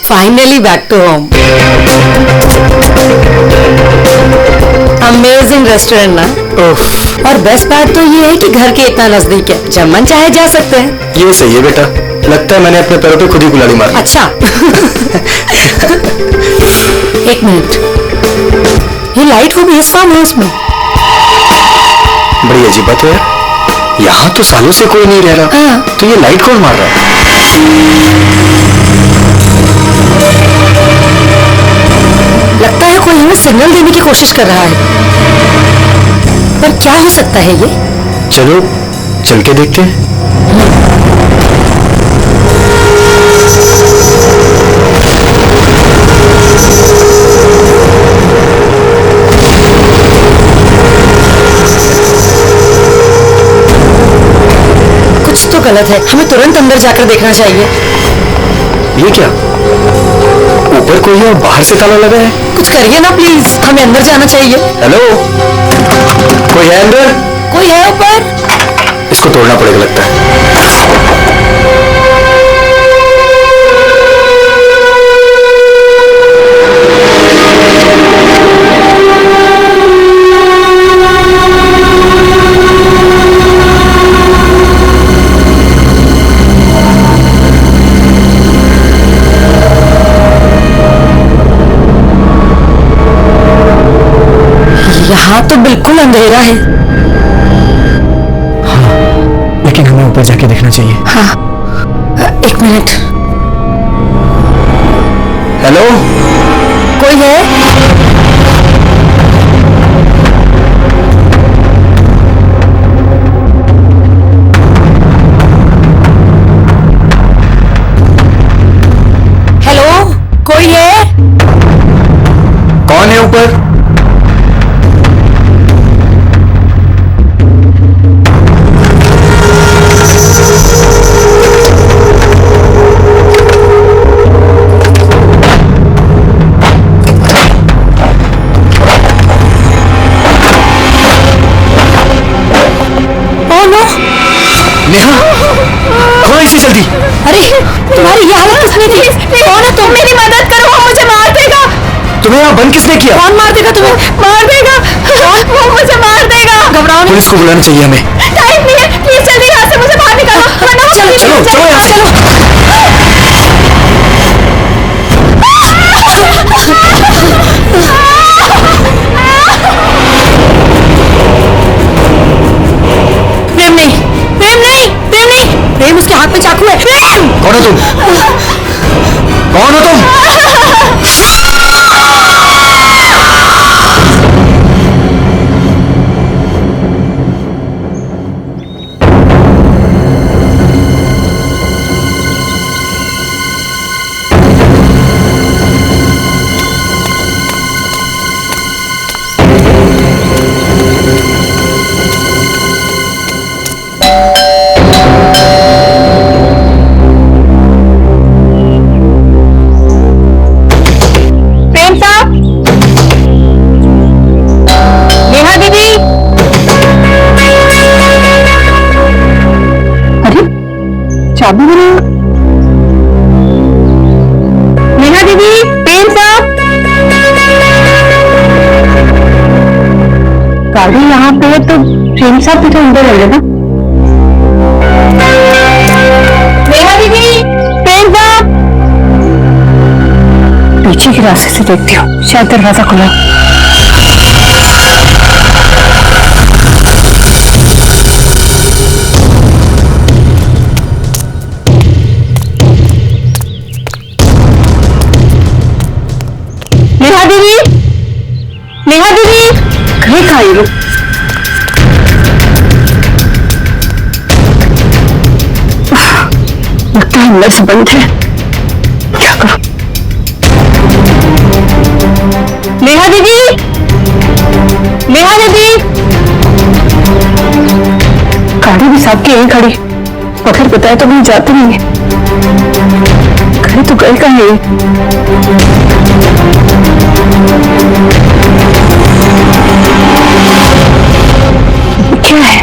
Finally back to home. Amazing restaurant ना? और best बात तो ये है कि घर के इतना नजदीक है, जब मन चाहे जा सकते हैं। ये सही है बेटा, लगता है मैंने अपने पैरों पे खुद ही कुल्हाड़ी मारी। अच्छा। एक मिनट, ये लाइट को भी हिस्सा है उसमें। बड़ी अजीब बात है यार, यहाँ तो सालों से कोई नहीं रह रहा। हाँ। तो ये लाइट कौन मार रहा है? लगता है कोई हमें सिग्नल देने की कोशिश कर रहा है, पर क्या हो सकता है ये? चलो चल के देखते हैं। कुछ तो गलत है, हमें तुरंत अंदर जाकर देखना चाहिए। ये क्या, ऊपर कोई है और बाहर से ताला लगा है? कुछ करिए ना प्लीज, हमें अंदर जाना चाहिए। हेलो, कोई है अंदर? कोई है ऊपर? इसको तोड़ना पड़ेगा लगता है। यहाँ तो बिल्कुल अंधेरा है। हाँ, लेकिन हमें ऊपर जाके देखना चाहिए। हाँ, एक मिनट। हेलो, कोई है? हेलो, कोई है? कौन है ऊपर? नेहा, खोलो इसे जल्दी। अरे तुम्हारी ये हालत किसने की? कौन है तुम? मेरी मदद करो, वो मुझे मार देगा। तुम्हें यहाँ बंद किसने किया? कौन मार देगा तुम्हें? मार देगा, वो मुझे मार देगा। घबराओ नहीं। पुलिस को बुलाना चाहिए हमें। टाइम नहीं है, प्लीज जल्दी यहाँ से मुझे बाहर निकालो, वरना चलो चलो चलो यहाँ से। प्रेम नहीं, प्रेम नहीं, प्रेम नहीं, प्रेम उसके हाथ में चाकू है। प्रेम! कौन हो तुम? कौन हो तुम? चाबी बना। नेहा दीदी, पेन साहब। गाड़ी यहाँ पे है तो प्रेम साहब भी तो अंदर रह ना। नेहा दीदी, पेन साहब। पीछे के रास्ते से देखती हूँ, शायद दरवाजा खुला। नेहा दीदी, नेहा दीदी, कहीं कहाँ ये लोग? लगता है अंदर से बंद है, क्या करूं? नेहा दीदी, नेहा दीदी, गाड़ी भी साहब की यहीं खड़ी, अगर बताया तो मैं जाती नहीं है। घर तो गए कहाँ है? क्या है?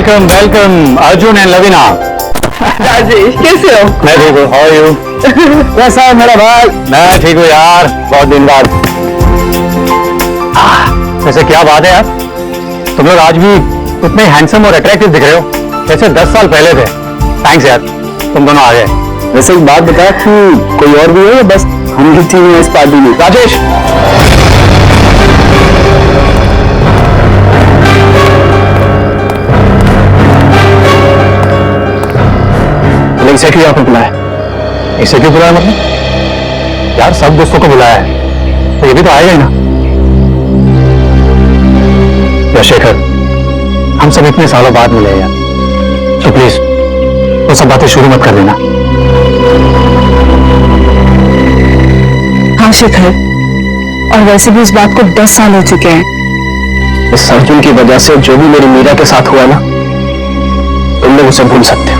Welcome welcome Arjun and Lovlina. Rajesh कैसे हो? मैं ठीक हूँ, हाउ आर यू? कैसा है मेरा भाई? मैं ठीक हूँ यार, बहुत दिन बाद। वैसे क्या बात है यार, तुम लोग आज भी उतने हैंडसम और अट्रैक्टिव दिख रहे हो जैसे 10 साल पहले थे। थैंक्स यार, तुम दोनों आ गए। वैसे एक बात बता कि कोई और भी है या बस हम ही तीन हैं इस पार्टी में? राजेश, इसे क्यों आपने बुलाया? इसे क्यों बुलाया मतलब? यार सब दोस्तों को बुलाया है तो ये भी तो आएगा ही ना। या शेखर, हम सब इतने सालों बाद मिले यार, तो प्लीज वो सब बातें शुरू मत कर देना। हाँ शेखर, और वैसे भी इस बात को 10 साल हो चुके हैं। इस अर्जुन की वजह से जो भी मेरी मीरा के साथ हुआ ना, तुम लोग उसे भूल सकते हो।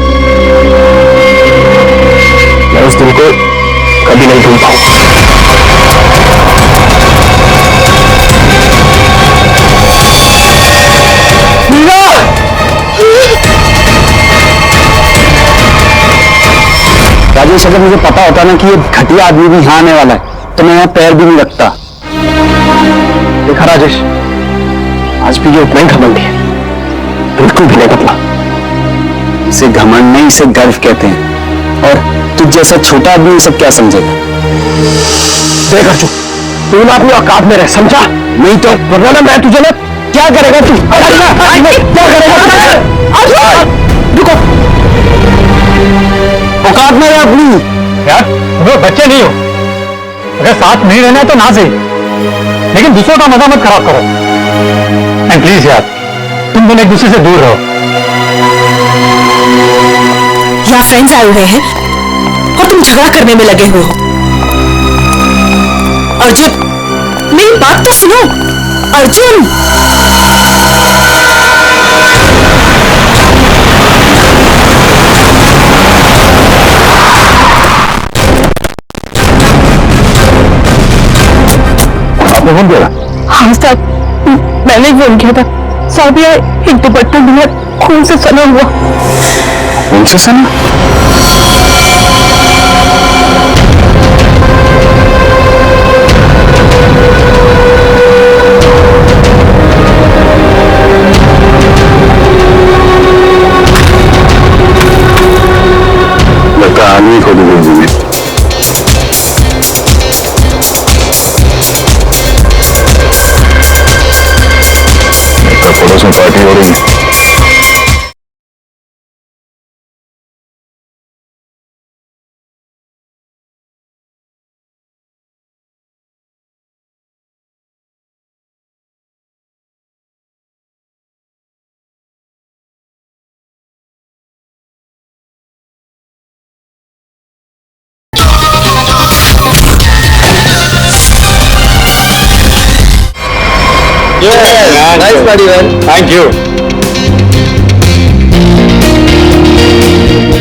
मैं उस दिन को कभी नहीं भूल पाऊंगा। राजेश, अगर मुझे पता होता ना कि ये घटिया आदमी भी यहाँ आने वाला है तो मैं यहाँ पैर भी नहीं रखता। देखा राजेश, आज भी ये उतना ही घमंडी है, बिल्कुल भी नहीं बदला। इसे घमंड नहीं, इसे गर्व कहते हैं। और तुझ जैसा छोटा आदमी ये सब क्या समझेगा? देख अर्जुन, तू ना अपनी औकात में रह, समझा? नहीं तो वरना ना मैं तुझे ना क्या करेगा तू? क्या करेगा? रुको, औकात में रह अपनी। यार तुम लोग बच्चे नहीं हो, अगर साथ नहीं रहना है तो ना सही, लेकिन दूसरों का मजा मत खराब करो। एंड प्लीज यार, तुम दोनों एक दूसरे से दूर रहो। यहाँ फ्रेंड्स आए हुए हैं और तुम झगड़ा करने में लगे हुए हो। अर्जुन, मेरी बात तो सुनो। अर्जुन, आपने फोन किया? हाँ साहब, मैंने फोन किया था। साहब ये एक दुपट्टा दिया, खून से सना हुआ। खून से सना? लगता आदमी को भी नहीं दूंगे। पड़ोस में पार्टी हो रही है। Nice body man, thank you.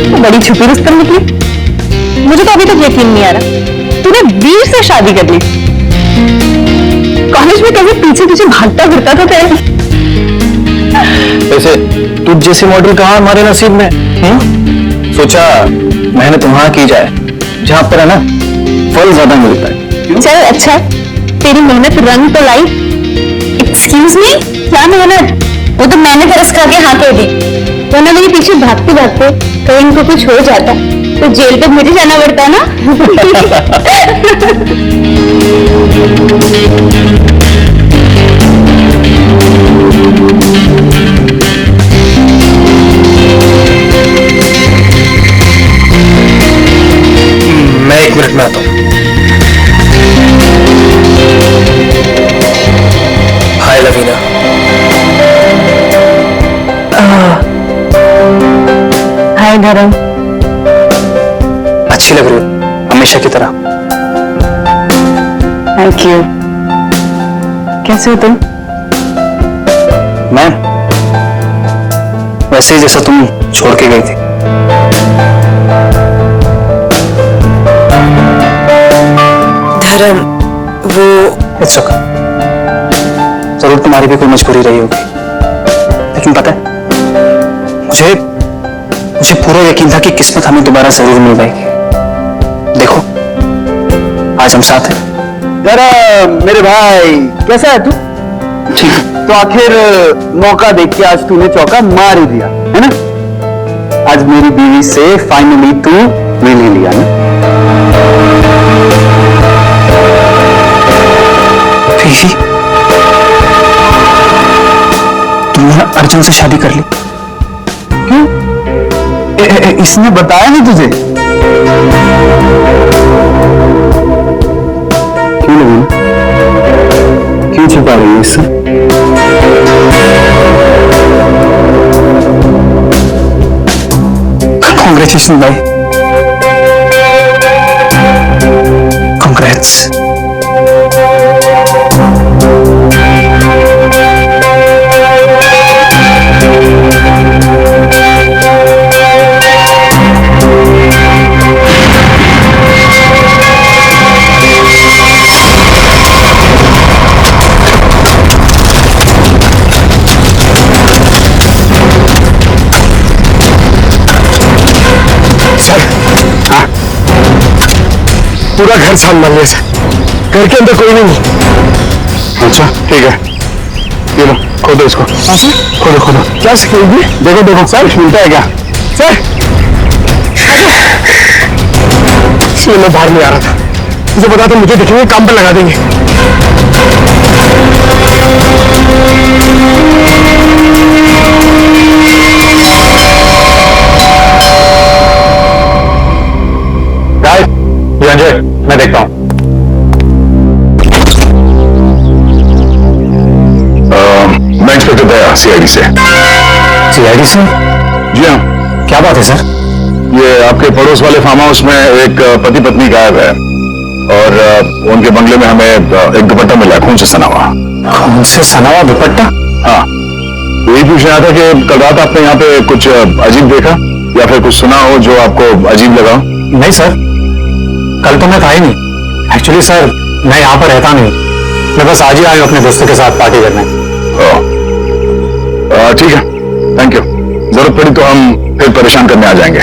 तो बड़ी छुपी रुस्तम निकली। मुझे तो अभी तक यकीन नहीं आ रहा तूने वीर से शादी कर ली। कॉलेज में कैसे पीछे पीछे भागता फिरता था तेरे। वैसे तुझ जैसे मॉडल कहाँ हमारे नसीब में? सोचा मेहनत वहां की जाए जहां पर है ना फल ज्यादा मिलता है। चल अच्छा, तेरी मेहनत रंग तो लाई। एक्सक्यूज मी, क्या मेहनत? वो तो मैंने तरस खा के हाँ कह दी, वरना मेरे पीछे भागते भागते कहीं इनको कुछ हो जाता तो जेल तक मुझे जाना पड़ता ना। मैं 1 मिनट में आता हूँ। हाय लवीना। हाय धर्म। अच्छी लग रही हो हमेशा की तरह। Thank you. कैसे हो तुम? मैं वैसे ही जैसा तुम छोड़ के गई थी। धर्म, वो इट्स ओके। जरूर तुम्हारी भी कोई मजबूरी रही होगी, लेकिन पता है मुझे पूरा यकीन था कि किस्मत हमें दोबारा जरूर मिल पाएगी। देखो आज हम साथ हैं। जरा मेरे भाई कैसा है तू? ठीक। तो आखिर मौका देख के आज तूने चौका मार ही दिया है ना? आज मेरी बीवी से फाइनली तू मिल ही लिया ना? बीवी? तुमने अर्जुन से शादी कर ली? क्यों? इसने बताया नहीं तुझे? क्यों लगी? क्यों छुपा रही है इससे? कांग्रेचुलेशन भाई, कांग्रेट्स। पूरा घर सामान ले सर, घर के अंदर कोई नहीं। अच्छा ठीक है, ये लो खोदो इसको। खोदो खोदो। क्या सिखाएंगे? देखो देखो सर मिलता है क्या? सर इसलिए मैं बाहर नहीं आ रहा था, मुझे पता था मुझे देखेंगे काम पर लगा देंगे। अंजय मैं देखता हूं। मैं इंस्पेक्टर दया सीआईडी से। सीआईडी से? जी हाँ। क्या बात है सर? ये आपके पड़ोस वाले फार्म हाउस में एक पति पत्नी गायब है और उनके बंगले में हमें एक दुपट्टा मिला, खून से सना हुआ। खून से सना हुआ दुपट्टा? हाँ, यही पूछना था कि कल रात आपने यहाँ पे कुछ अजीब देखा या फिर कुछ सुना हो जो आपको अजीब लगा? नहीं सर, कल तो मैं था ही नहीं। एक्चुअली सर मैं यहाँ पर रहता नहीं, मैं बस आज ही आया हूँ अपने दोस्तों के साथ पार्टी करने। ठीक है, थैंक यू। जरूरत पड़ी तो हम फिर परेशान करने आ जाएंगे।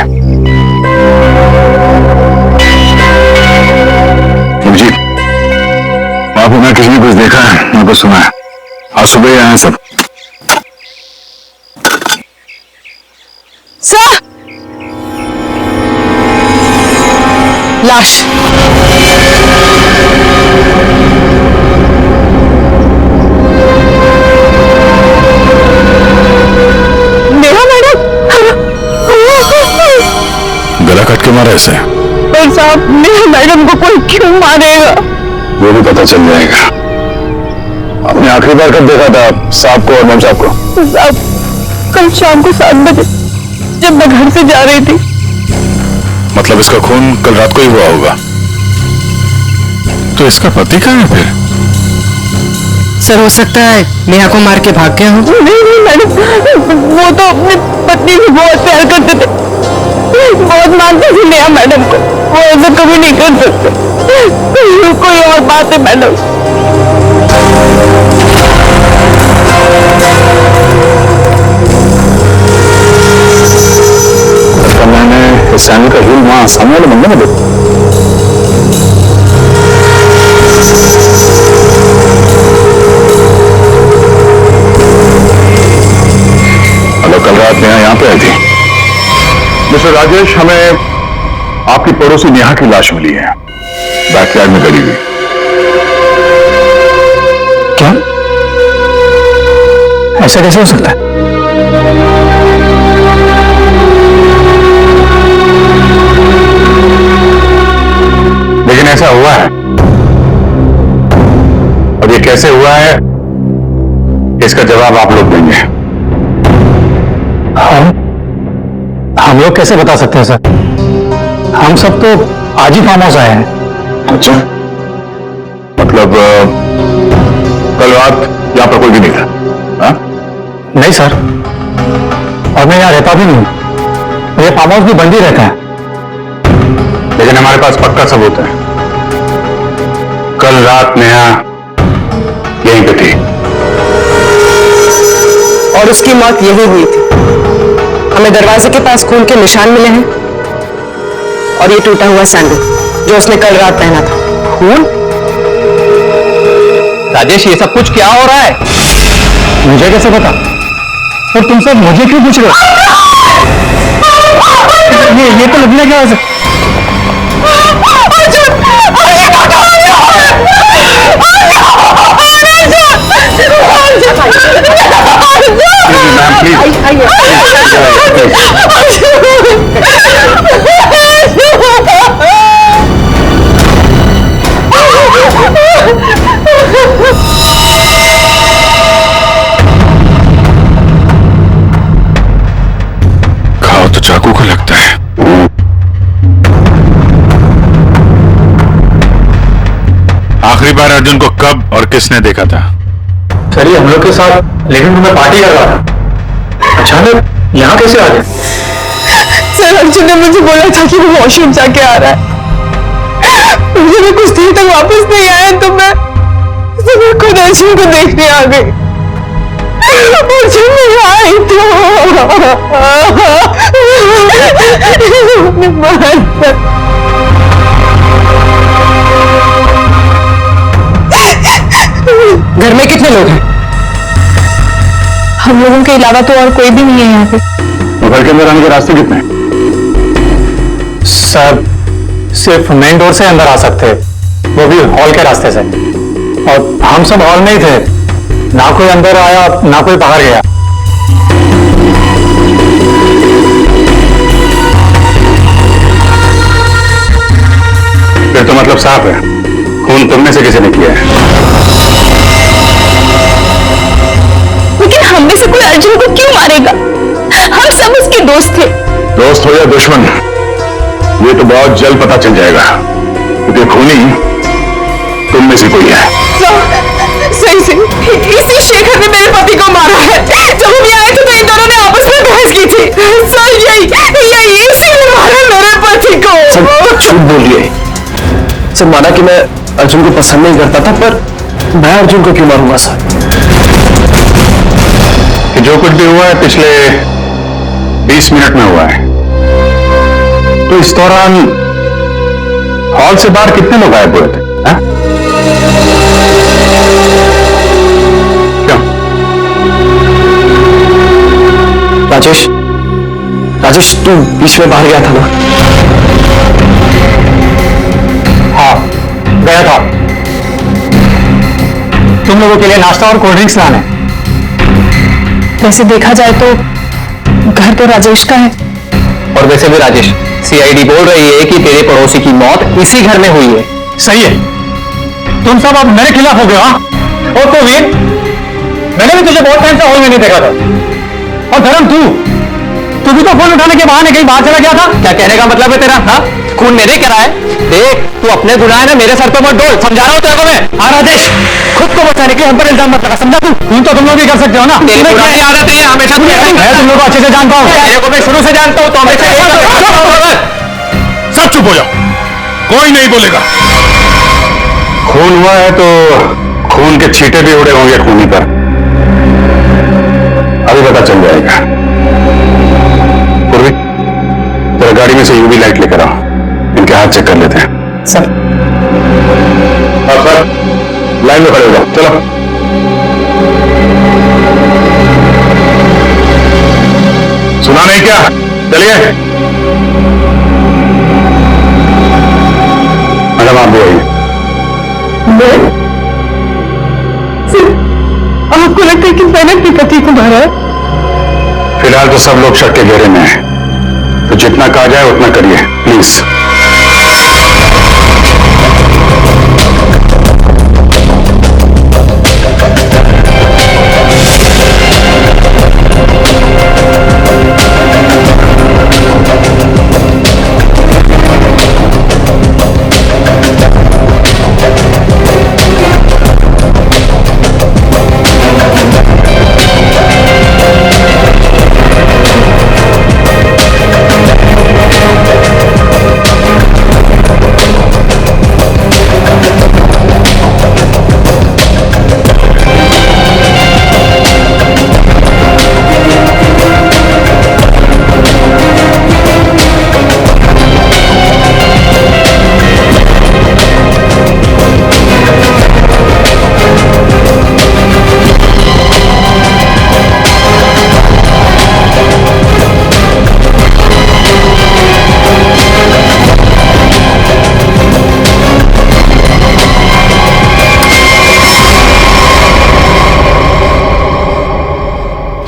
जी आपको मैं किसी ने कुछ देखा है, मैं कुछ सुना है? आज सुबह ही आए हैं सब। सर लाश। मेरा मैडम गला काट के मारा ऐसे? पर साहब मेरे मैडम को कोई क्यों मारेगा? वो भी पता चल जाएगा। आपने आखिरी बार कब देखा था साहब को और मैम साहब को? साहब कल शाम को 7 बजे जब मैं घर से जा रही थी। मतलब इसका खून कल रात को ही हुआ होगा। तो इसका पति कहाँ है फिर? सर हो सकता है नेहा को मार के भाग गया हो। नहीं मैडम, वो तो अपनी पत्नी से बहुत प्यार करते थे, बहुत मानते थे नेहा मैडम को, वो ऐसा कभी नहीं कर सकते। कोई और बात है मैडम। मैंने सैनी का हिल वहां सामने वाले बंदे में देखा। हेलो, कल रात नेहा यहाँ पे आई थी। मिस्टर राजेश, हमें आपकी पड़ोसी नेहा की लाश मिली है, बैकयार्ड में गड़ी हुई। क्या? ऐसा कैसे हो सकता है? लेकिन ऐसा हुआ है, और ये कैसे हुआ है इसका जवाब आप लोग देंगे। हम लोग कैसे बता सकते हैं सर? हम सब तो आज ही फार्म हाउस आए हैं। अच्छा, मतलब कल रात यहाँ पर कोई भी नहीं था? हाँ? नहीं सर, और मैं यहाँ रहता भी नहीं, ये फार्म हाउस भी बंद ही रहता है। लेकिन हमारे पास पक्का सबूत है, कल रात नेहा यहीं पे थी और उसकी मौत यही हुई थी। हमें दरवाजे के पास खून के निशान मिले हैं और ये टूटा हुआ सैंडल जो उसने कल रात पहना था। खून? राजेश, ये सब कुछ क्या हो रहा है? मुझे कैसे पता? और तुम सब मुझे क्यों पूछ रहे हो? ये तो लगने क्या है? घाव तो चाकू का लगता है। आखिरी बार अर्जुन को कब और किसने देखा था? सर, ये हम लोग के साथ लिविंग रूम में पार्टी कर रहा था। अचानक यहाँ कैसे आ गया? सर, अर्जुन ने मुझे बोला था कि वो वॉशरूम जाके आ रहा है। मुझे भी कुछ देर तक वापस नहीं आया तो मैं खुद अर्जुन को देखने आ गई। मुझे नहीं आई तो घर में कितने लोग हैं? हम लोगों के अलावा तो और कोई भी नहीं है यहाँ पे। घर के अंदर आने के रास्ते कितने हैं? सर, सिर्फ मेन डोर से अंदर आ सकते हैं, वो भी हॉल के रास्ते से। और हम सब हॉल में ही थे, ना कोई अंदर आया ना कोई बाहर गया। फिर तो मतलब साफ है, खून तुमने से किसी ने किया है। लेकिन हम में से कोई अर्जुन को क्यों मारेगा? हम सब उसके दोस्त थे। दोस्त हो या दुश्मन, ये तो बहुत जल्द पता चल जाएगा, क्योंकि खूनी तुम में से कोई है। सही से इसी शेखर ने मेरे पति को मारा है। जब हम यहाँ आए थे तो इन दोनों ने आपस में बहस की थी। सर, यही इसी ने मारा मेरे पति को। सर, झूठ बोलिए। सर, माना कि मैं अर्जुन को पसंद नहीं करता था, पर मैं अर्जुन को क्यों मारूंगा सर? कि जो कुछ भी हुआ है पिछले 20 मिनट में हुआ है। तो इस दौरान हॉल से बाहर कितने लोग आए हुए थे? हाँ? क्यों? राजेश, तू बीच में बाहर गया था ना? हाँ, गया था। तुम लोगों के लिए नाश्ता और कोल्ड ड्रिंक्स लाने। वैसे देखा जाए तो घर तो राजेश का है। और वैसे भी राजेश, सीआईडी बोल रही है कि तेरे पड़ोसी की मौत इसी घर में हुई है। सही है। तुम सब अब मेरे खिलाफ हो गए। हाँ, और तो वीर, मैंने भी तुझे बहुत टाइम से हॉल में नहीं देखा था। और धर्म, तू भी तो फोन उठाने के बहाने कहीं बाहर चला गया था। क्या कहने का मतलब है तेरा? हाँ, खून मेरे ही करा है। देख, तू अपने गुनाह है ना मेरे सर पे मत डोल। समझा रहा हूं तेरे को मैं। हाँ राजेश, खुद को बचाने के लिए हम पर इल्जाम मत लगा, समझा? खून तो तुम लोग भी कर सकते हो ना। मेरी पुरानी आदत है, हमेशा मैं तुम लोग को अच्छे से जानता हूँ। मेरे को मैं शुरू से जानता हूँ, तो हमेशा सब चुप हो जाओ, कोई नहीं बोलेगा। खून हुआ है तो खून के छींटे भी उड़े होंगे खूनी पर, अभी पता चल जाएगा। पूर्वी, तेरा गाड़ी में से यूवी लाइट लेकर आओ, इनके हाथ चेक कर लेते हैं। सर। सर, लाइन में खड़े हो जाओ, चलो। सुना नहीं क्या? चलिए। मैडम, आप भी आइए। आपको लगता है कि मैंने अपने पति को मारा है? फिलहाल तो सब लोग शक के घेरे में हैं, तो जितना कहा जाए उतना करिए प्लीज।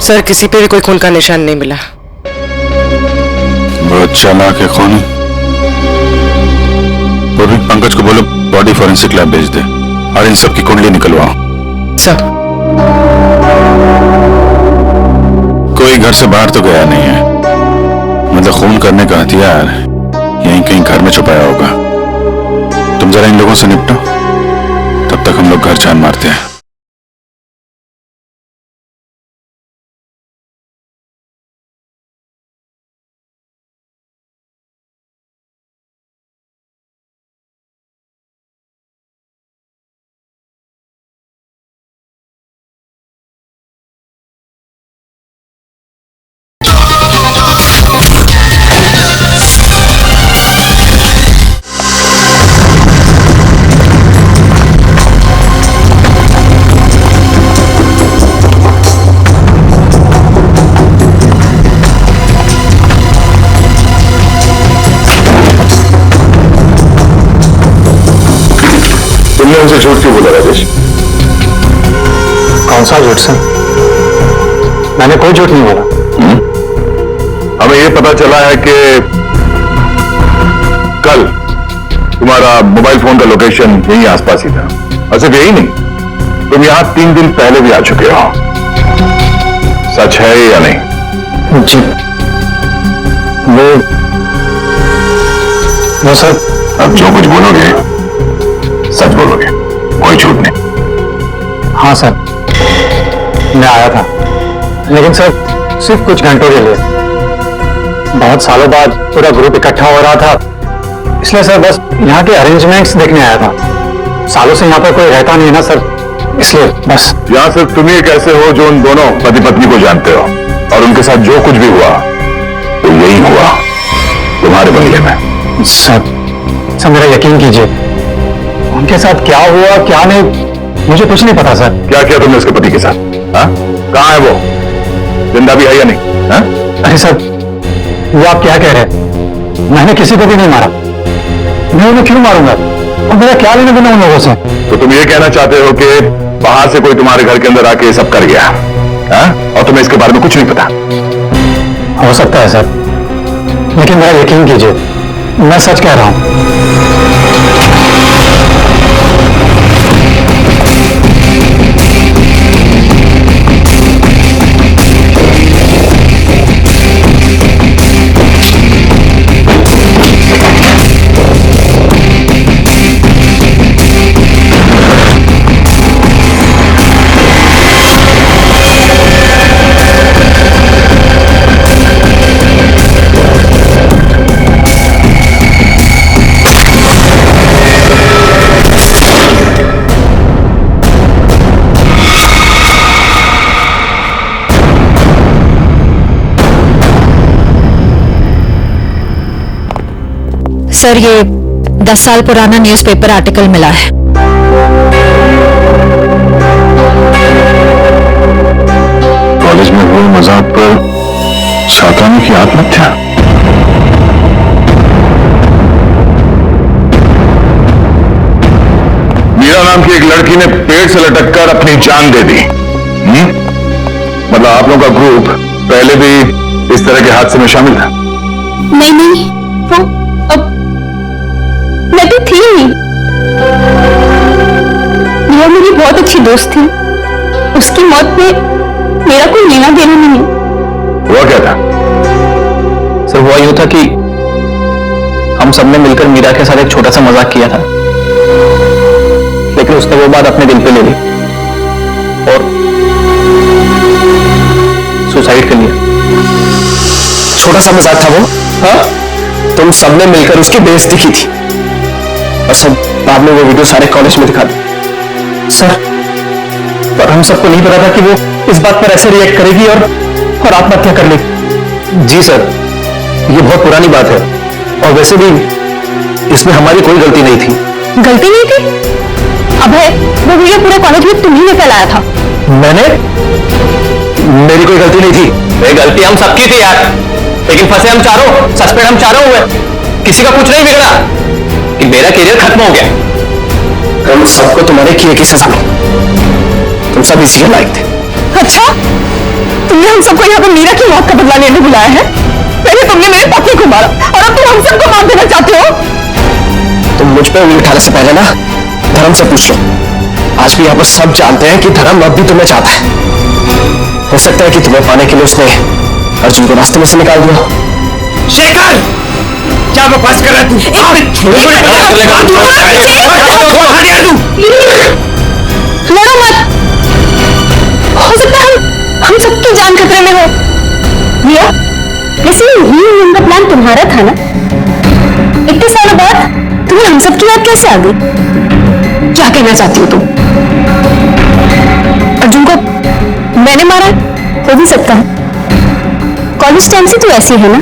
सर किसी पे भी कोई खून का निशान नहीं मिला। बहुत चालाक है कौन है? पंकज को बोलो बॉडी फॉरेंसिक लैब भेज दे और इन सब की कुंडली निकलवाओ। सर कोई घर से बाहर तो गया नहीं है, मतलब खून करने का हथियार यहीं कहीं घर में छुपाया होगा। तुम जरा इन लोगों से निपटो, तब तक हम लोग घर छान मारते हैं। तुमने उनसे झूठ क्यों बोला राजेश? कौन सा झूठ सर? मैंने कोई झूठ नहीं बोला। हमें यह पता चला है कि कल तुम्हारा मोबाइल फोन का लोकेशन यहीं आसपास ही था। और सिर्फ यही नहीं, तुम यहां 3 दिन पहले भी आ चुके हो। सच है या नहीं? जी वो सर। अब जो कुछ बोलोगे सच बोलोगे, कोई झूठ नहीं। हाँ सर, मैं आया था, लेकिन सर सिर्फ कुछ घंटों के लिए। बहुत सालों बाद पूरा ग्रुप इकट्ठा हो रहा था, इसलिए सर बस यहाँ के अरेंजमेंट्स देखने आया था। सालों से यहाँ पर कोई रहता नहीं है ना सर, इसलिए बस। यहां सिर्फ तुम ही कैसे हो जो उन दोनों पति पत्नी को जानते हो, और उनके साथ जो कुछ भी हुआ तो यही हुआ तुम्हारे बंगले में। सर मेरा यकीन कीजिए, उनके साथ क्या हुआ क्या नहीं मुझे कुछ नहीं पता सर। क्या किया तुमने उसके पति के साथ? कहां है वो? जिंदा भी है या नहीं? हा? अरे सर, वो आप क्या कह रहे हैं? मैंने किसी को भी नहीं मारा। मैं उन्हें क्यों मारूंगा? और मेरा क्या लेना देना उन लोगों से? तो तुम ये कहना चाहते हो कि बाहर से कोई तुम्हारे घर के अंदर आके ये सब कर गया, और तुम्हें इसके बारे में कुछ नहीं पता? हो सकता है सर, लेकिन मेरा यकीन कीजिए, मैं सच कह रहा हूं। सर ये 10 साल पुराना न्यूज़पेपर आर्टिकल मिला है। कॉलेज में हुए मजाक पर छात्राओं की आत्महत्या। मीरा नाम की एक लड़की ने पेड़ से लटककर अपनी जान दे दी। मतलब आप लोगों का ग्रुप पहले भी इस तरह के हादसे में शामिल था? नहीं, वो मैं तो थी नहीं। यह मेरी बहुत अच्छी दोस्त थी, उसकी मौत में मेरा कोई लेना देना नहीं। हुआ क्या था? सर हुआ यूं था कि हम सबने मिलकर मीरा के साथ एक छोटा सा मजाक किया था, लेकिन उसने वो बात अपने दिल पे ले ली और सुसाइड कर लिया। छोटा सा मजाक था वो। हाँ, तुम सबने मिलकर उसकी बेइज्जती की थी और सब बाद में वो वीडियो सारे कॉलेज में दिखा दी। सर, पर हम सबको नहीं पता था कि वो इस बात पर ऐसे रिएक्ट करेगी और आत्महत्या कर लेगी। जी सर, ये बहुत पुरानी बात है और वैसे भी इसमें हमारी कोई गलती नहीं थी। गलती नहीं थी? अभय, वो वीडियो पूरे कॉलेज में तुम्ही ने फैलाया था। मैंने? मेरी कोई गलती नहीं थी। गलती हम सबकी थी यार, लेकिन फंसे हम चारों, सस्पेंड हम चारों हुए। किसी का कुछ नहीं बिगड़ा कि मेरा करियर खत्म हो गया। हम सबको तुम्हारे किए की सजा मिली। तुम सब इसी के लायक थे। अच्छा, तुम तुमने हम सबको यहाँ पे मीरा की मौत का बदला लेने बुलाया है। पहले तुमने मेरे पति को मारा और अब तुम हम सबको मार देना चाहते हो। तुम मुझ पर उंगली उठाने से पहले ना धर्म से पूछ लो। आज भी यहाँ पर सब जानते हैं कि धर्म अब भी तुम्हें चाहता है। हो सकता है कि तुम्हें पाने के लिए उसने अर्जुन को रास्ते में से निकाल दिया। शेखर, क्या बकवास कर रहा है तू? लड़ो मत, हो सकता है हम सबकी जान खतरे में हो। रिया, वैसे रीयूनियन का प्लान तुम्हारा था ना? इतने सालों बाद तुम्हें हम सबकी याद कैसे आ गई? क्या कहना चाहती हो तुम? अर्जुन को मैंने मारा है? हो भी सकता है। कॉलेज टाइम से तो ऐसी है ना,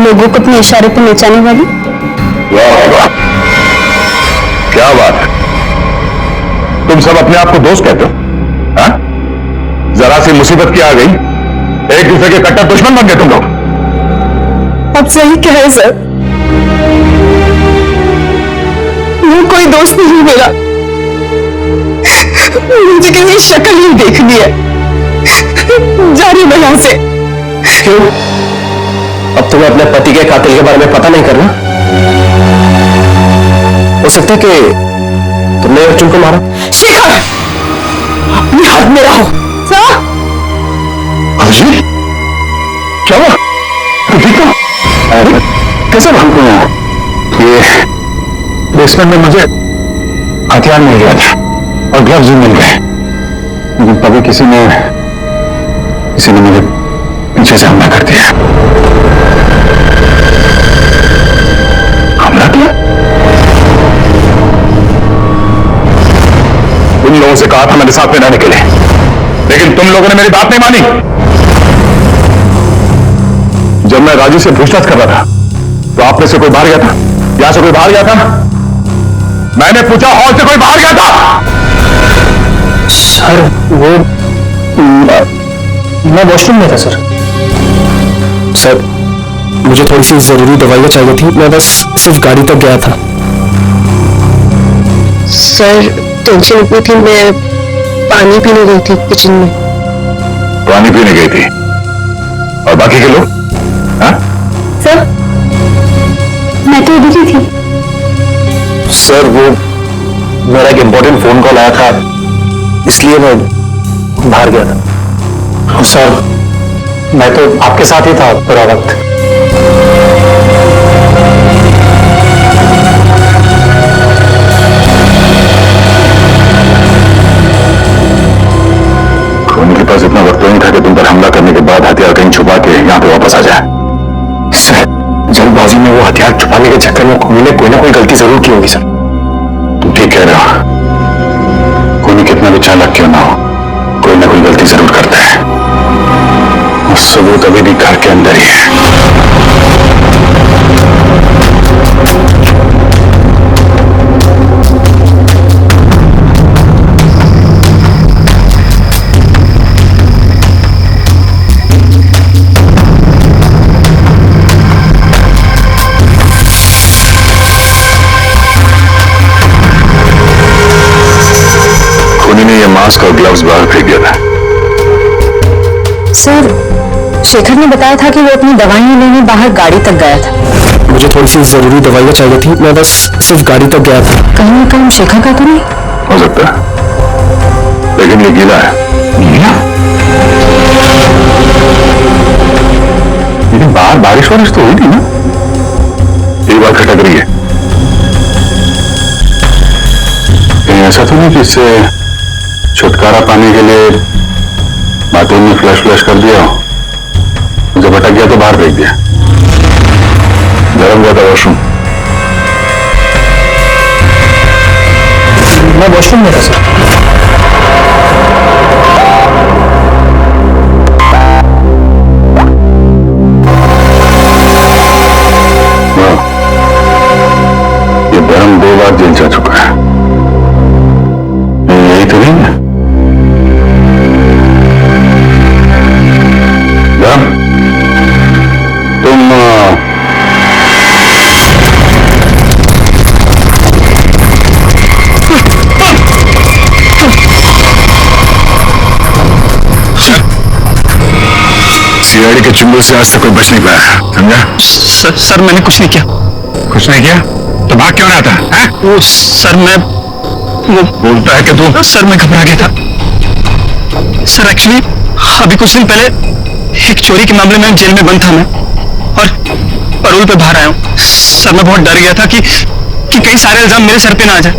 लोगों को अपने इशारे पर नचाने वाली। वाह वाह, क्या बात है। तुम सब अपने आप को दोस्त कहते हो? हाँ? जरा सी मुसीबत क्या आ गई, एक दूसरे के कट्टर दुश्मन बन गए तुम लोग। अब सही क्या है सर, वो कोई दोस्त नहीं मेरा। मुझे किसी शक्ल ही देखनी है। जा रही मैं यहां से। क्यों? अब तुम्हें अपने पति के कातिल के बारे में पता नहीं करना? हो सकता है कि तुमने अर्जुन को मारा। शेखर, अपने हाथ में रहो। सर, अर्जुन, क्या हुआ? तू ठीक हो? कैसे भाग गया? ये बेसमेंट में मुझे हथियार मिल गया था और ग्लव्स भी मिल गए, लेकिन तभी किसी ने मुझे पीछे से हमला कर दिया। हमला किया? उन लोगों से कहा था मेरे साथ में रहने के लिए, लेकिन तुम लोगों ने मेरी बात नहीं मानी। जब मैं राजू से पूछताछ कर रहा था तो आप में से कोई बाहर गया था? यहां से कोई बाहर गया था? मैंने पूछा, हॉल से कोई बाहर गया था? सर वो मैं वॉशरूम में था सर। सर मुझे थोड़ी सी जरूरी दवाइयाँ चाहिए थी, मैं बस सिर्फ गाड़ी तक गया था। सर टेंशन इतनी थी, मैं पानी पीने गई थी किचन में। पानी पीने गई थी? और बाकी के लोग? हाँ? सर, मैं तो इधर ही थी। सर वो मेरा एक इम्पोर्टेंट फोन कॉल आया था, इसलिए मैं बाहर गया था। सर मैं तो आपके साथ ही था पूरा वक्त। खूनी के पास इतना वक्त नहीं था कि तुम पर हमला करने के बाद हथियार कहीं छुपा के यहां पे वापस आ जाए। सर जल्दबाजी में वो हथियार छुपाने के चक्कर में खूनी ने कोई ना कोई गलती जरूर की होगी सर। तुम ठीक कह रहे हो, खूनी कितना भी चालाक क्यों ना हो, कोई ना कोई गलती जरूर करता है। और सबूत अभी भी घर के अंदर ही है। मास्क और ग्लव्स बाहर फेंक दिया था। सर, शेखर ने बताया था कि वो अपनी दवाइयां लेने बाहर गाड़ी तक गया था। मुझे थोड़ी सी जरूरी दवाइयाँ चाहिए थी, मैं बस सिर्फ गाड़ी तक गया था। कहीं ना कहीं शेखर का तो नहीं? हो सकता है, लेकिन ये गीला है। गीला? लेकिन बाहर बारिश वारिश तो हुई थी ना? एक बार खटक रही है। कहीं ऐसा तो नहीं कि इससे छुटकारा पाने के लिए बाथरूम में फ्लश कर दिया हो, मुझे भटक गया तो बाहर फेंक दिया। गर्म गया था वॉशरूम। मैं वॉशरूम में था सर। ये धर्म 2 बार जेल जा चुका है, यही तो नहीं है? धर्म, तुम सीआईडी के चुंगल से आज तक कोई बच नहीं पाया, समझा? सर मैंने कुछ नहीं किया। कुछ नहीं किया तो भाग क्यों रहा था? हैं? वो सर मैं वो बोलता है कि तू सर मैं घबरा गया था सर। एक्चुअली अभी कुछ दिन पहले एक चोरी के मामले में जेल में बंद था मैं, और पैरोल पे बाहर आया हूँ सर। मैं बहुत डर गया था कि कई सारे इल्जाम मेरे सर पे ना आ जाए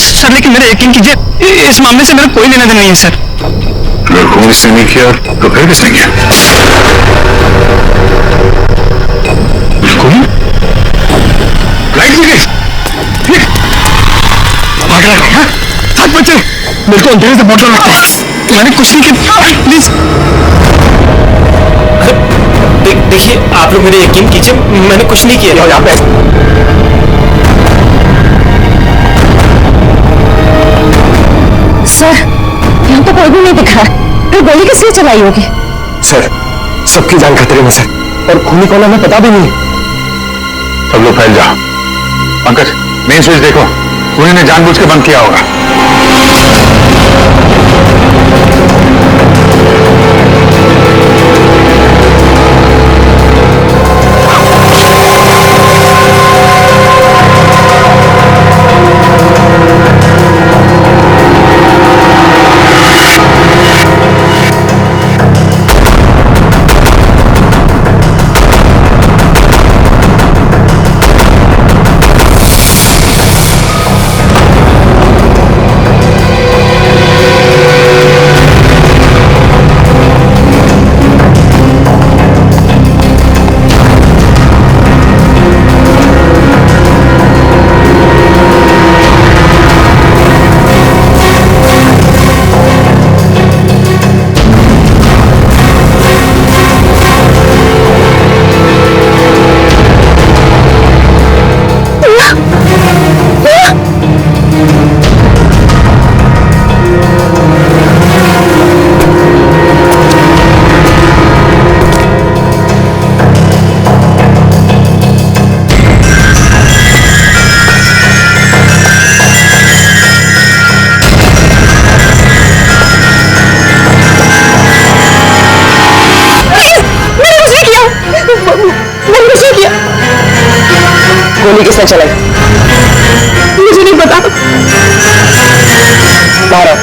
सर। लेकिन मेरे यकीन कीजिए इस मामले से मेरा कोई लेना देना नहीं है सर। अगर खून इसने नहीं किया तो फिर किसने किया? खून? लाइट लगी? भाग रहा है? हाथ बच्चे मेरे को अंधेरे से बोतल रखता है। मैंने कुछ नहीं किया, प्लीज। देखिए आप लोग मेरे यकीन कीजिए, मैंने कुछ नहीं किया। यहाँ पे सर यहाँ तो कोई भी नहीं दिख रहा, तो गोली किसने चलाई होगी? सर सबकी जान खतरे में सर, और खूनी कौन है हमें पता भी नहीं। सब लोग फैल जाओ। पंकज मेन स्विच देखो, खूनी ने जानबूझ के बंद किया होगा। गोली किसने चलाई? मुझे नहीं पता। बाहर आओ।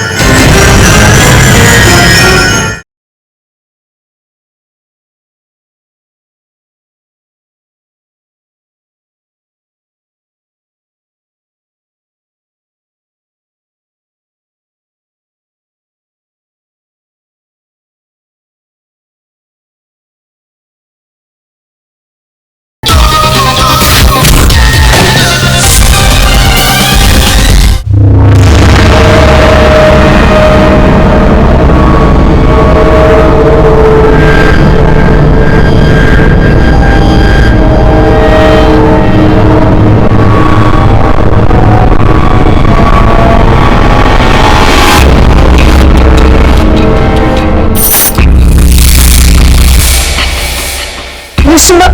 सुनो,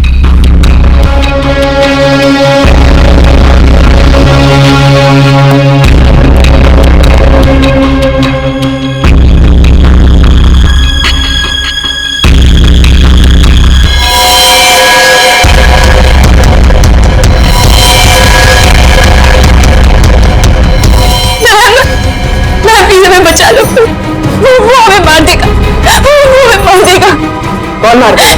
बचा लो, वो हमें मार देगा, वो हमें मार देगा। कौन मार देगा?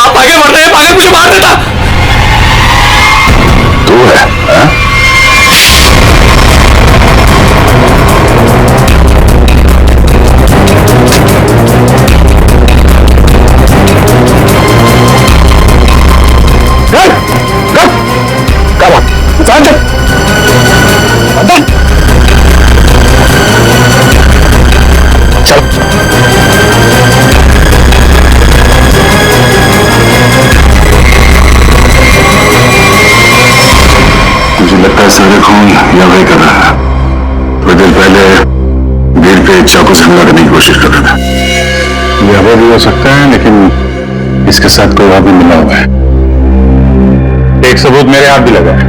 आप आगे बढ़ रहे हैं, आगे मुझे मार देता। तू है हा? चल मेरे खून या वही कर रहा है। थोड़ी देर पहले वीर पे चाकू से हमला करने की कोशिश कर रहा था। यह वो भी हो सकता है, लेकिन इसके साथ कोई और भी मिला हुआ है। एक सबूत मेरे हाथ भी लगा है।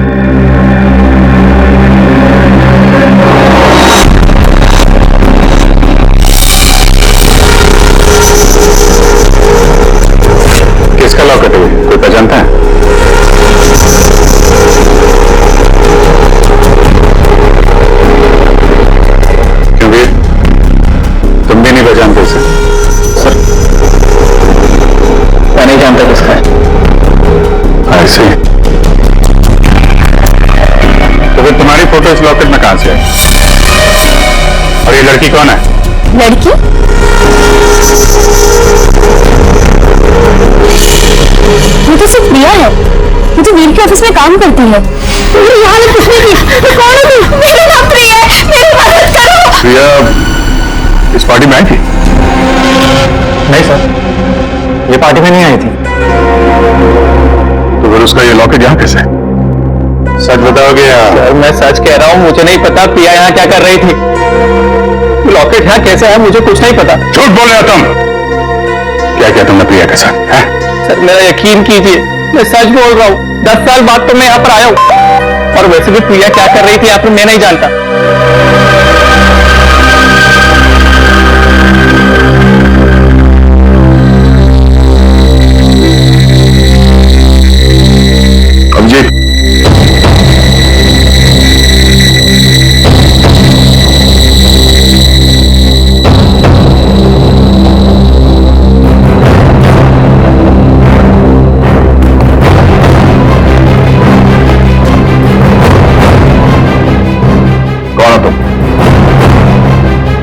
किसका लॉकेट है? कोई पहचानता है? क्योंकि तुम भी नहीं पहचानते इसे। सर मैं नहीं जानता किसका है। ऐसे तो फिर तुम्हारी फोटो इस लॉकेट में कहां से आई? और ये लड़की कौन है? लड़की? वो तो सिर्फ प्रिया है, वो तो वीर के ऑफिस में काम करती है। मेरी यहाँ में कुछ नहीं की। तो कौन है तू? मेरी नाम प्रिया है, मेरी मदद करो। प्रिया इस पार्टी में आई थी? नहीं सर, ये पार्टी में नहीं आई थी। तो फिर उसका ये लॉकेट यहाँ कैसे? सच बताओगे या? सर मैं सच कह रहा हूँ, मुझे नहीं पता प्रिया यहाँ क्या कर रही थी। लॉकेट यहाँ कैसे आया मुझे कुछ नहीं पता। झूठ बोल रहे हो तुम। क्या किया तुमने प्रिया के साथ? है? सर मेरा यकीन कीजिए, मैं सच बोल रहा हूँ। 10 साल बाद तो मैं यहाँ पर आया हूँ, और वैसे भी प्रिया क्या कर रही थी यहाँ पर मैं नहीं जानता। अभिजीत, कौन हो तुम?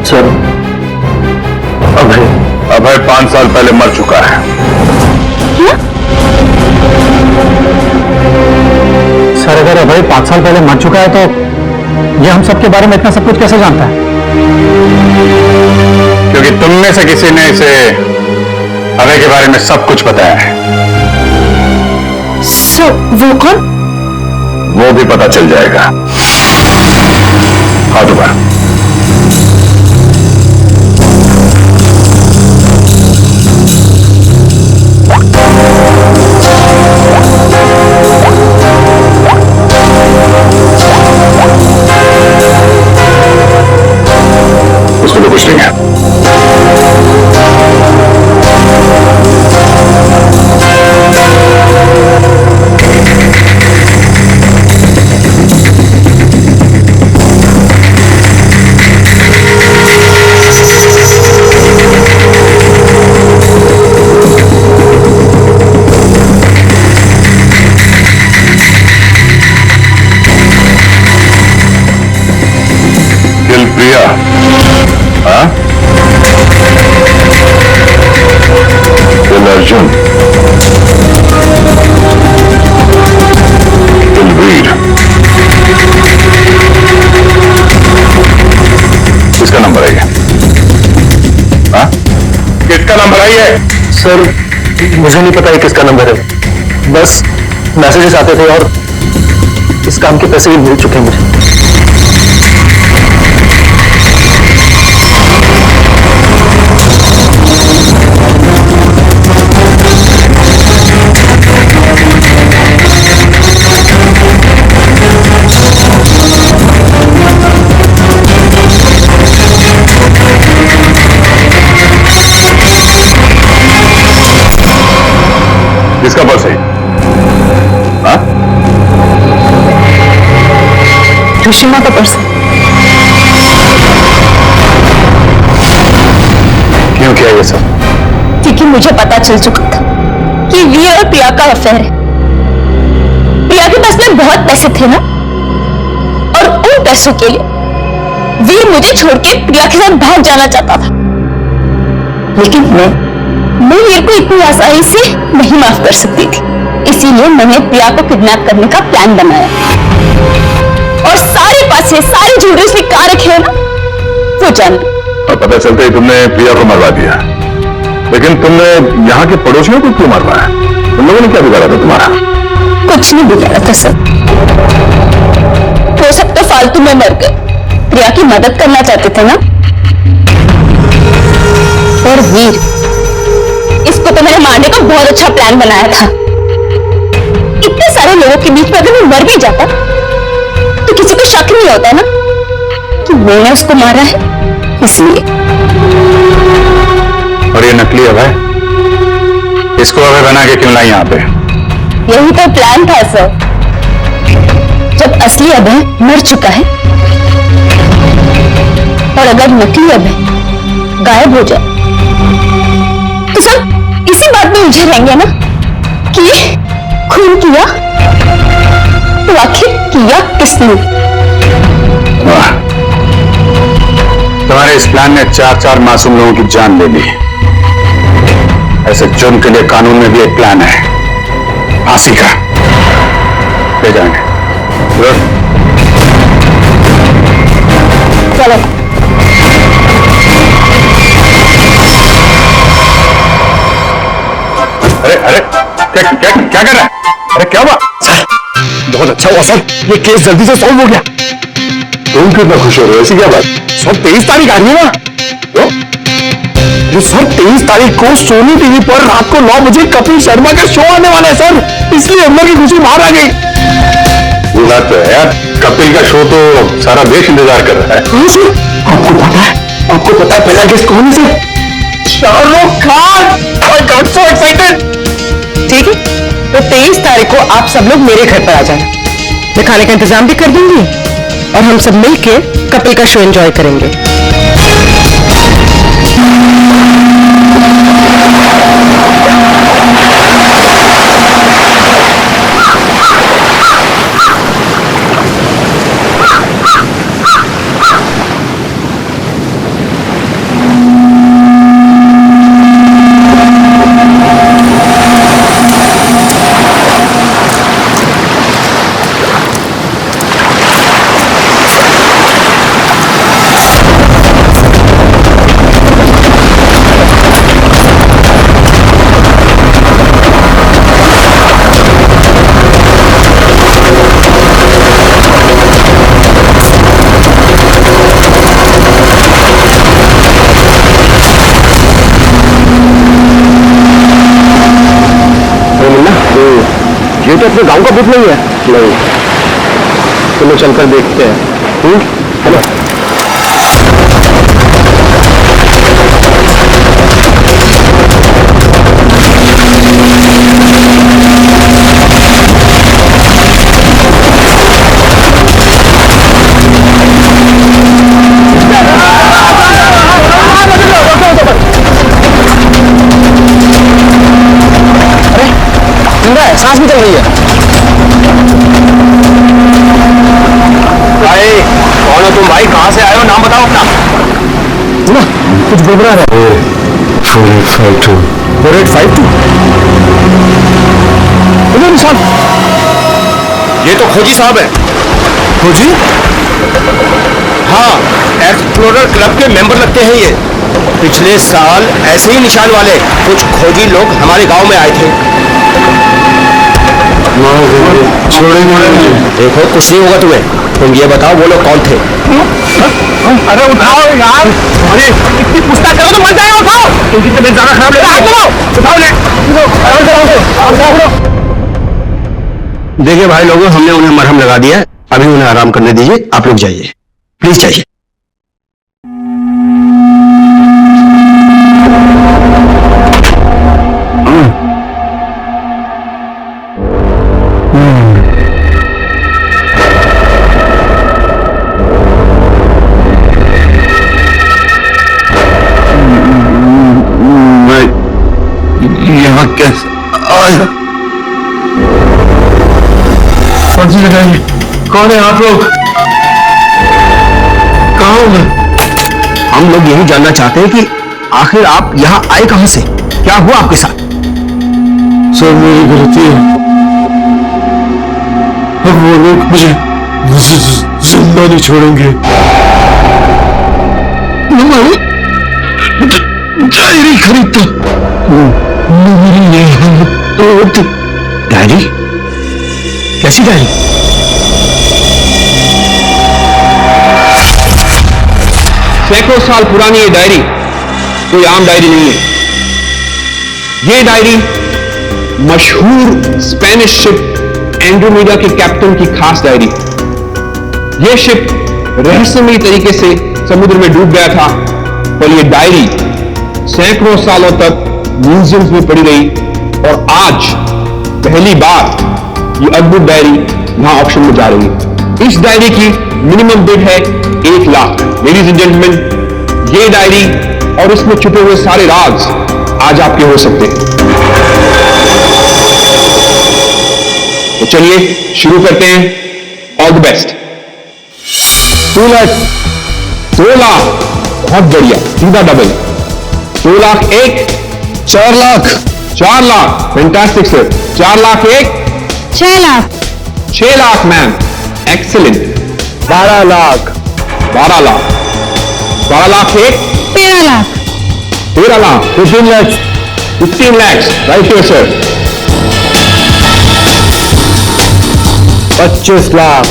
सर अभय 5 साल पहले मर चुका है। सर अगर अभय 5 साल पहले मर चुका है तो ये हम सबके बारे में इतना सब कुछ कैसे जानता है? क्योंकि तुम में से किसी ने इसे अभय के बारे में सब कुछ बताया है। सो वो कौन? वो भी पता चल जाएगा। हाथ ऊपर। उसमें तो कुछ नहीं है। किल प्रिया, हाँ? किल अर्जुन, किल वीर। किसका नंबर है ये? हाँ? किसका नंबर है ये? सर मुझे नहीं पता ये किसका नंबर है, बस मैसेजेस आते थे और इस काम के पैसे भी मिल चुके हैं मुझे। किसका पर्स है? हाँ? सुषमा का पर्स। क्यों किया ये सब? क्योंकि मुझे पता चल चुका था कि वीर और प्रिया का अफेयर है। प्रिया के पास में बहुत पैसे थे ना, और उन पैसों के लिए वीर मुझे छोड़ के प्रिया के साथ भाग जाना चाहता था। लेकिन मैं वीर को इतनी आसानी से नहीं माफ कर सकती थी। इसीलिए मैंने प्रिया को किडनैप करने का प्लान बनाया, और सारे पैसे सारे झूठे उसने कहाँ रखे हैं ना वो जान। और पता चलते ही तुमने प्रिया को मरवा दिया, लेकिन तुमने यहाँ के पड़ोसियों को क्यों मरवाया? तुम लोगों ने क्या बिगाड़ा था तुम्हारा? कुछ नहीं बिगाड़ा था सर। वो वो सब तो फालतू में मर गए, प्रिया की मदद करना चाहते थे ना। और वीर, इसको तो मैंने मारने का बहुत अच्छा प्लान बनाया था। इतने सारे लोगों के बीच में अगर वो मर भी जाता तो किसी को शक नहीं होता ना कि मैंने उसको मारा है, इसलिए। और ये नकली अभय, इसको अभय बना के क्यों लाई यहाँ पे? यही तो प्लान था सर। जब असली अभय मर चुका है और अगर नकली अभय गायब हो जाए तो सब इसी बात में उलझे रहेंगे ना कि खून किया तो आखिर किया किसने। वाह, तुम्हारे इस प्लान ने 4 मासूम लोगों की जान ले ली। ऐसे जुर्म के लिए कानून में भी एक प्लान है, फांसी का। ले जाएंगे। चलो। अरे अरे क्या क्या क्या कर रहा है? अरे क्या हुआ? सर बहुत अच्छा हुआ सर, ये केस जल्दी से सॉल्व हो गया। तुम कितना खुश हो रहे हो? ऐसी क्या बात? सर 23 तारीख आ रही है ना? तो सर 23 तारीख को सोनी टीवी पर रात को 9 बजे कपिल शर्मा का शो आने वाला है सर, इसलिए हम लोग की खुशी बाहर आ गई। ये बात तो है यार, कपिल का शो तो सारा देश इंतजार कर रहा है। आपको पता है, आपको पता है पहला गेस्ट कौन है sir? Shahrukh Khan. I got so excited। ठीक है, तो 23 तारीख को आप सब लोग मेरे घर पर आ जाना। मैं खाने का इंतजाम भी कर दूंगी और हम सब मिलके कपिल का शो एंजॉय करेंगे। ये तो अपने गांव का भूत नहीं है। नहीं, चलो चलकर देखते हैं। हेलो। अरे सांस भी चल रही है। भाई कौन हो तुम? भाई कहाँ से आए हो? नाम बताओ अपना। ना कुछ घबरा रहा है। 4852 4852 निशान। ये तो खोजी साहब है। खोजी? हाँ, एक्सप्लोरर क्लब के मेंबर लगते हैं ये। पिछले साल ऐसे ही निशान वाले कुछ खोजी लोग हमारे गांव में आए थे। देखो कुछ नहीं होगा तुम्हें, तुम ये बताओ वो लोग कौन थे? अरे उठाओ यार, अरे इतनी पूछताछ करो तो मर जाएगा। उठाओ, क्योंकि तबीयत ज्यादा खराब लग रही है। उठाओ ले। देखिए भाई लोगों, हमने उन्हें मरहम लगा दिया है, अभी उन्हें आराम करने दीजिए। आप लोग जाइए, प्लीज जाइए। यहाँ कैसे आया? फर्जी लगाइए। कौन है आप लोग? कहाँ हो मैं? हम लोग यही जानना चाहते हैं कि आखिर आप यहाँ आए कहां से, क्या हुआ आपके साथ? सर मेरी गलती है, अब वो लोग मुझे जिंदा नहीं छोड़ेंगे। डायरी खरीदता मेरी हालत। डायरी? कैसी डायरी? सैकड़ों साल पुरानी ये डायरी कोई आम डायरी नहीं है। ये डायरी मशहूर स्पेनिश शिप एंड्रोमेडा के कैप्टन की खास डायरी है। यह शिप रहस्यमयी तरीके से समुद्र में डूब गया था, पर यह डायरी सैकड़ों सालों तक म्यूजियम्स में पड़ी रही और आज पहली बार यह अद्भुत डायरी वहां ऑक्शन में जा रही है। इस डायरी की मिनिमम बिड है 1 लाख। लेडीज एंड जेंटलमैन, ये डायरी और इसमें छुपे हुए सारे राज आज आपके हो सकते हैं। तो चलिए शुरू करते हैं। All the best. 2 lakh, 2 lakh, बहुत बढ़िया, सीधा double. 2 lakh 1, 4 lakh, 4 lakh, fantastic sir. 4 lakh 1, 6 lakh, 6 lakh ma'am, excellent. 12 lakh, 12 lakh, 12 lakh 1, 13 lakh, 13 lakh, 15 lakh, 15 lakhs, right here sir. 25 lakh,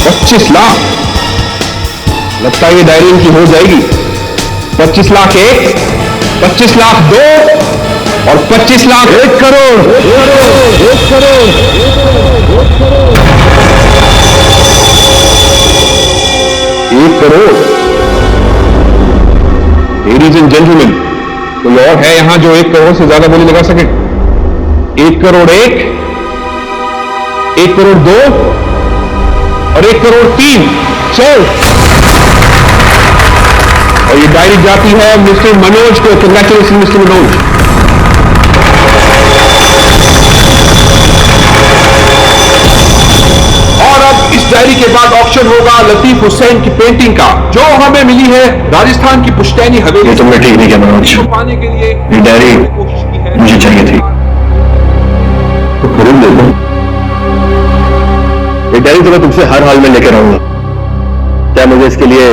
25 lakh, लगता है ये डायरी इनकी हो जाएगी। 25 लाख 1, 25 लाख 2 और 25 lakh 1 crore, 1 crore, 1 crore. Ladies and gentleman, कोई और है यहां जो 1 करोड़ से ज्यादा बोली लगा सके? 1 करोड़ 1, 1 करोड़ 2 और 1 करोड़ 3। चल, और ये डायरी जाती है मिस्टर मनोज को। Congratulation mister Manoj. और अब इस डायरी के बाद ऑक्शन होगा लतीफ हुसैन की पेंटिंग का, जो हमें मिली है राजस्थान की पुश्तैनी हवेली। ये तुमने ठीक नहीं किया मनोज। पाने के लिए ये डायरी कोशिश की है। मुझे चाहिए थी, तो खरीद ले लो। ये डायरी तो मैं तुमसे हर हाल में लेकर रहूंगा, क्या मुझे इसके लिए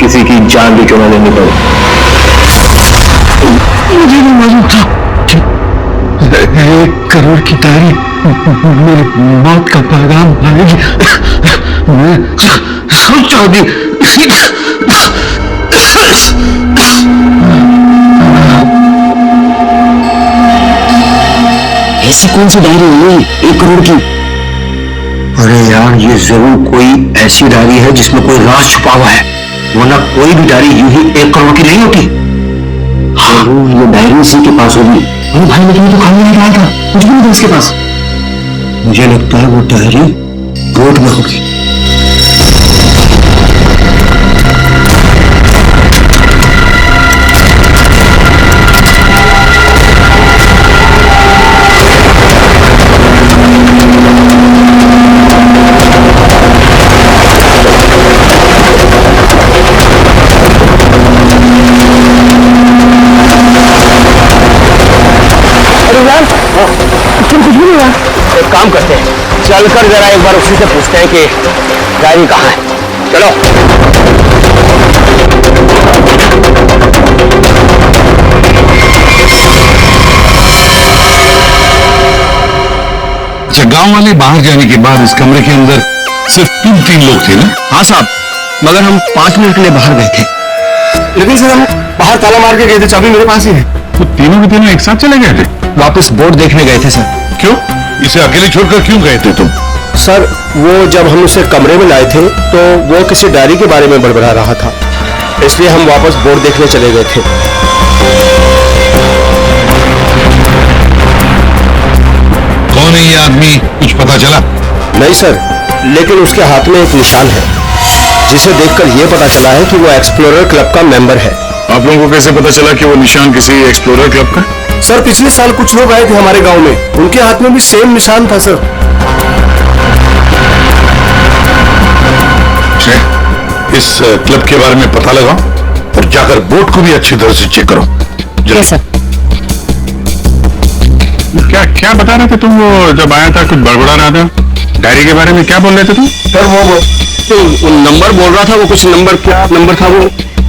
किसी की जान भी क्यों ना लेनी पड़े। मुझे नहीं मालूम था 1 करोड़ की डायरी मेरी मौत का पैगाम लाएगी। मैं सोचा भी ऐसी कौन सी डायरी है 1 करोड़ की? अरे यार, ये जरूर कोई ऐसी डायरी है जिसमें कोई राज छुपा हुआ है, वरना कोई भी डायरी यूं ही 1 करोड़ की नहीं होती। जरूर ये डायरी इसी के पास होगी। अरे भाई, लेकिन ये तो खाली नहीं रहा था, कुछ भी नहीं था इसके पास। मुझे लगता है वो डायरी बोट में होगी। कुछ भी नहीं हुआ। एक काम करते हैं, चलकर जरा एक बार उसी से पूछते हैं कि डायरी कहाँ है। चलो। अच्छा, गांव वाले बाहर जाने के बाद इस कमरे के अंदर सिर्फ तुम 3 लोग थे ना? हाँ साहब, मगर हम 5 मिनट के लिए बाहर गए थे। लेकिन सर, हम बाहर ताला मार के गए थे, चाबी मेरे पास ही है। तो तीनों के तीनों एक साथ चले गए थे? वापस बोर्ड देखने गए थे सर। क्यों? इसे अकेले छोड़कर क्यों गए थे तुम? सर, वो जब हम उसे कमरे में लाए थे तो वो किसी डायरी के बारे में बड़बड़ा रहा था, इसलिए हम वापस बोर्ड देखने चले गए थे। कौन है ये आदमी, कुछ पता चला? नहीं सर, लेकिन उसके हाथ में एक निशान है, जिसे देखकर यह पता चला है कि वो एक्सप्लोरर क्लब का मेंबर है। आप लोगों को कैसे पता चला कि वो निशान किसी एक्सप्लोरर क्लब का? सर, पिछले साल कुछ लोग आए थे हमारे गांव में, उनके हाथ में भी सेम निशान था सर। इस क्लब के बारे में पता लगाओ और जाकर बोट को भी अच्छी तरह से चेक करो। Yes sir. क्या क्या बता रहे थे तुम? वो जब आया था कुछ बड़बड़ा रहा था, डायरी के बारे में क्या बोल रहे थे तुम? सर, वो नंबर बोल रहा था, वो कुछ नंबर, क्या नंबर था वो?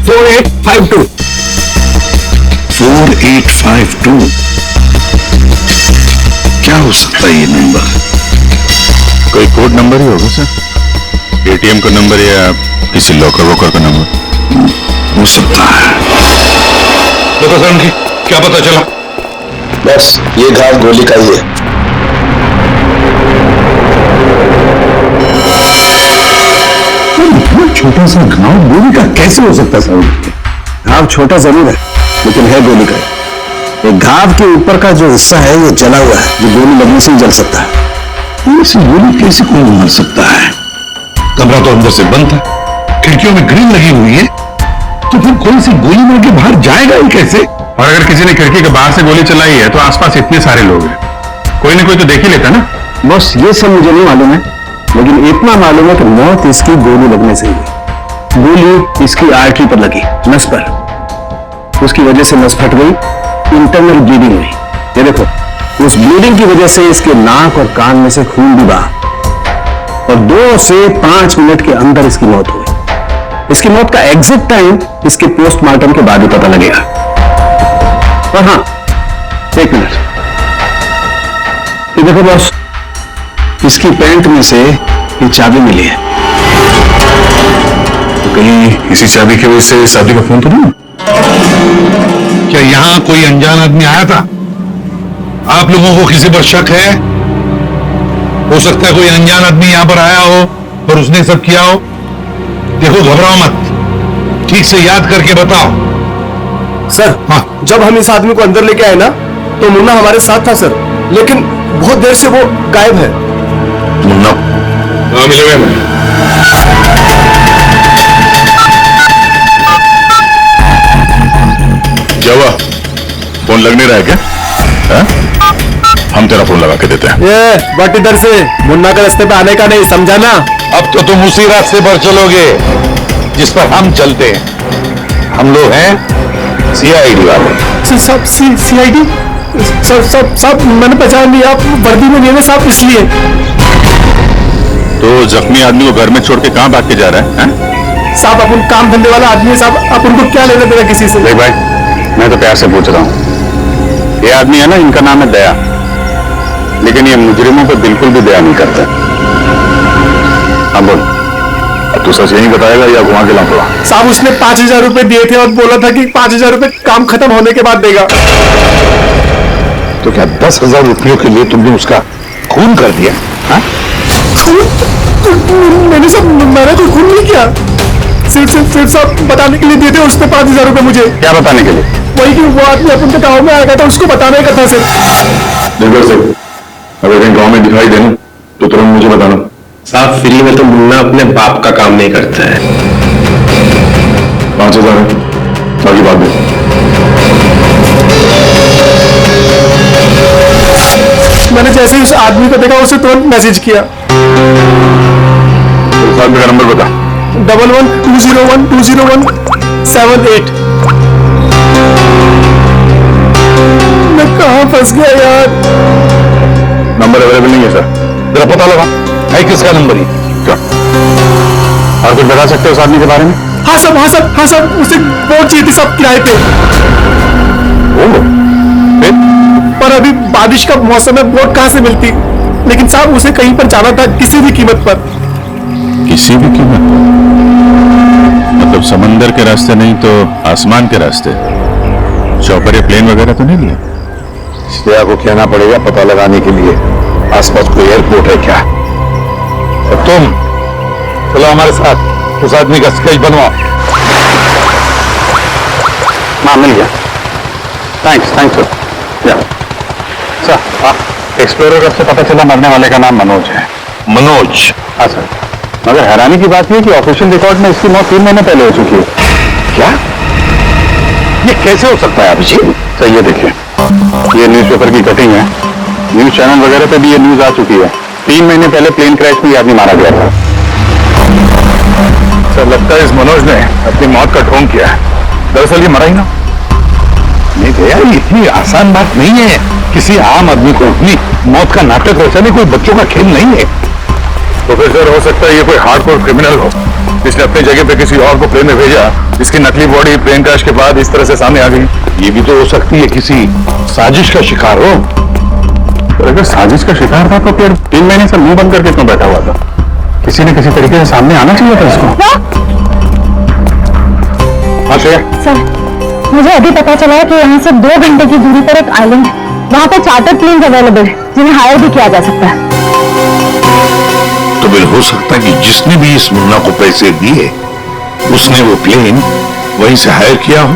4852। 4852? क्या हो सकता है ये नंबर? कोई कोड नंबर ही होगा सर। एटीएम का नंबर या किसी लॉकर वॉकर का नंबर हो सकता है। देखो सर, उनकी क्या पता चला? बस ये घाव गोली का ही है। छोटा सा घाव गोली का कैसे हो सकता है सर? घाव छोटा जरूर है लेकिन है गोली का। ये घाव के ऊपर का जो हिस्सा है ये जला हुआ है, जो गोली लगने से ही जल सकता है। इसे गोली कैसे कोई मार सकता है? कमरा तो अंदर से बंद था, खिड़कियों में ग्रिल लगी हुई है, तो फिर कोई सी गोली मार के बाहर जाएगा ही कैसे? और अगर किसी ने खिड़की के बाहर से गोली चलाई है तो आसपास इतने सारे लोग हैं, कोई ना कोई तो देख ही लेता ना। बस ये सब मुझे नहीं मालूम है, लेकिन इतना मालूम है कि मौत इसकी गोली लगने से हुई। गोली इसकी आर्टरी पर लगी, नस पर। उसकी वजह से नस फट गई, इंटरनल ब्लीडिंग हुई। ये देखो, उस ब्लीडिंग की वजह से इसके नाक और कान में से खून भी बहा और 2 से 5 मिनट के अंदर इसकी मौत हुई। इसकी मौत का एग्जैक्ट टाइम इसके पोस्टमार्टम के बाद ही पता लगेगा। और हाँ, 1 मिनट, ये देखो बॉस, इसकी पैंट में से ये चाबी मिली है। तो कहीं इसी चाबी की वजह से शादी का फोन तो नहीं? क्या यहां कोई अनजान आदमी आया था? आप लोगों को किसी पर शक है? हो सकता है कोई अनजान आदमी यहां पर आया हो और उसने सब किया हो। देखो, घबराओ मत, ठीक से याद करके बताओ। सर, हाँ, जब हम इस आदमी को अंदर लेके आए ना, तो मुन्ना हमारे साथ था सर, लेकिन बहुत देर से वो गायब है। मुन्ना? हाँ, मिले हुए हैं। क्या हुआ? फोन लग नहीं रहा है क्या? है? हम तेरा फोन लगा के देते हैं। ये बट इधर से मुन्ना के रास्ते पे आने का नहीं, समझा ना? अब तो तुम उसी रास्ते पर चलोगे जिस पर हम चलते हैं। हम लोग हैं सीआईडी वाले। सब सीआईडी? सब मैंने पहचान लिया, आप वर्दी में नहीं है साहब, इसलिए। तो जख्मी आदमी को घर में छोड़ के कहां भाग के जा रहा है? साहब, अपन काम धंधे वाला आदमी है साहब, आप उनको क्या लेना देना किसी से? देख भाई, मैं तो प्यार से पूछ रहा हूं। ये आदमी है ना, इनका नाम है दया, लेकिन ये मुजरिमों पर बिल्कुल भी दया नहीं करता। अब बोल, अब तू सच यही बताएगा या घुमा के लाऊंगा? साहब, उसने 5,000 रुपए दिए थे और बोला था कि 5,000 रुपए काम खत्म होने के बाद देगा। तो क्या 10,000 रुपयों के लिए तुमने उसका खून कर दिया? हाँ? मैंने तो खून नहीं किया, सिर्फ साहब बताने के लिए दिए थे उसने 5,000 रुपए मुझे। क्या बताने के लिए? वही कि वो आदमी अपन के गाँव में आया था, उसको बताने का था सिर्फ। निर्भर से अगर कहीं गाँव में दिखाई देना तो तुरंत मुझे बताना। साहब, फ्री में तो मुन्ना अपने बाप का काम नहीं करता है। 5,000 है, बाकी बात दे। मैंने जैसे ही उस आदमी को देखा उसे तुरंत मैसेज किया। साथ मेरा नंबर बता। 1120120178। मैं कहाँ फंस गया यार? नंबर अवेलेबल नहीं है सर। जरा पता लगा है किसका नंबर है। क्या और कुछ बता सकते हो उस आदमी के बारे में? हाँ सब उसे बोट चाहिए थी सब किराए पे। पर अभी बारिश का मौसम है, बोट कहाँ से मिलती? लेकिन साहब उसे कहीं पर जाना था किसी भी कीमत पर। किसी भी कीमत पर? मतलब समंदर के रास्ते नहीं तो आसमान के रास्ते? चौपर या प्लेन वगैरह तो नहीं लिया? श्रेया को कहना पड़ेगा पता लगाने के लिए आसपास कोई एयरपोर्ट है क्या। और तुम चलो हमारे साथ, उस आदमी का स्केच बनवाओ। हाँ, मिल गया। Thanks sir. एक्सप्लोरर से पता चला मरने वाले का नाम मनोज है। मनोज? हाँ सर, मगर हैरानी की बात यह कि ऑफिशियल रिकॉर्ड में इसकी मौत 3 महीने पहले हो चुकी है। क्या? ये कैसे हो सकता है अभिजीत? सर ये देखिए, ये न्यूज़पेपर की कटिंग है, न्यूज चैनल वगैरह पे भी ये न्यूज आ चुकी है। 3 महीने पहले प्लेन क्रैश में ये आदमी मारा गया था। सर लगता है इस मनोज ने अपनी मौत का ढोंग किया है। दरअसल ये मरा ही ना। नहीं भैया, ये इतनी आसान बात नहीं है किसी आम आदमी को अपनी मौत का नाटक रचाने। कोई बच्चों का खेल नहीं है। तो फिर सर हो सकता है ये कोई हार्डकोर क्रिमिनल हो जिसने अपनी जगह पे किसी और को प्लेन में भेजा, जिसकी नकली बॉडी प्लेन क्रैश के बाद इस तरह से सामने आ गई। ये भी तो हो सकती है किसी साजिश का शिकार हो। तो अगर साजिश का शिकार था तो फिर 3 महीने से मुंह बंद करके क्यों बैठा हुआ था? किसी न किसी तरीके से सामने आना चाहिए था इसको। हाँ श्रेया, सर, मुझे अभी पता चला है कि यहाँ से 2 घंटे की दूरी पर एक आइलैंड है। वहाँ पर चार्टर प्लेन अवेलेबल है जिन्हें हायर भी किया जा सकता है। तो फिर हो सकता है कि जिसने भी इस मुन्ना को पैसे दिए उसने वो प्लेन वहीं से हायर किया हो।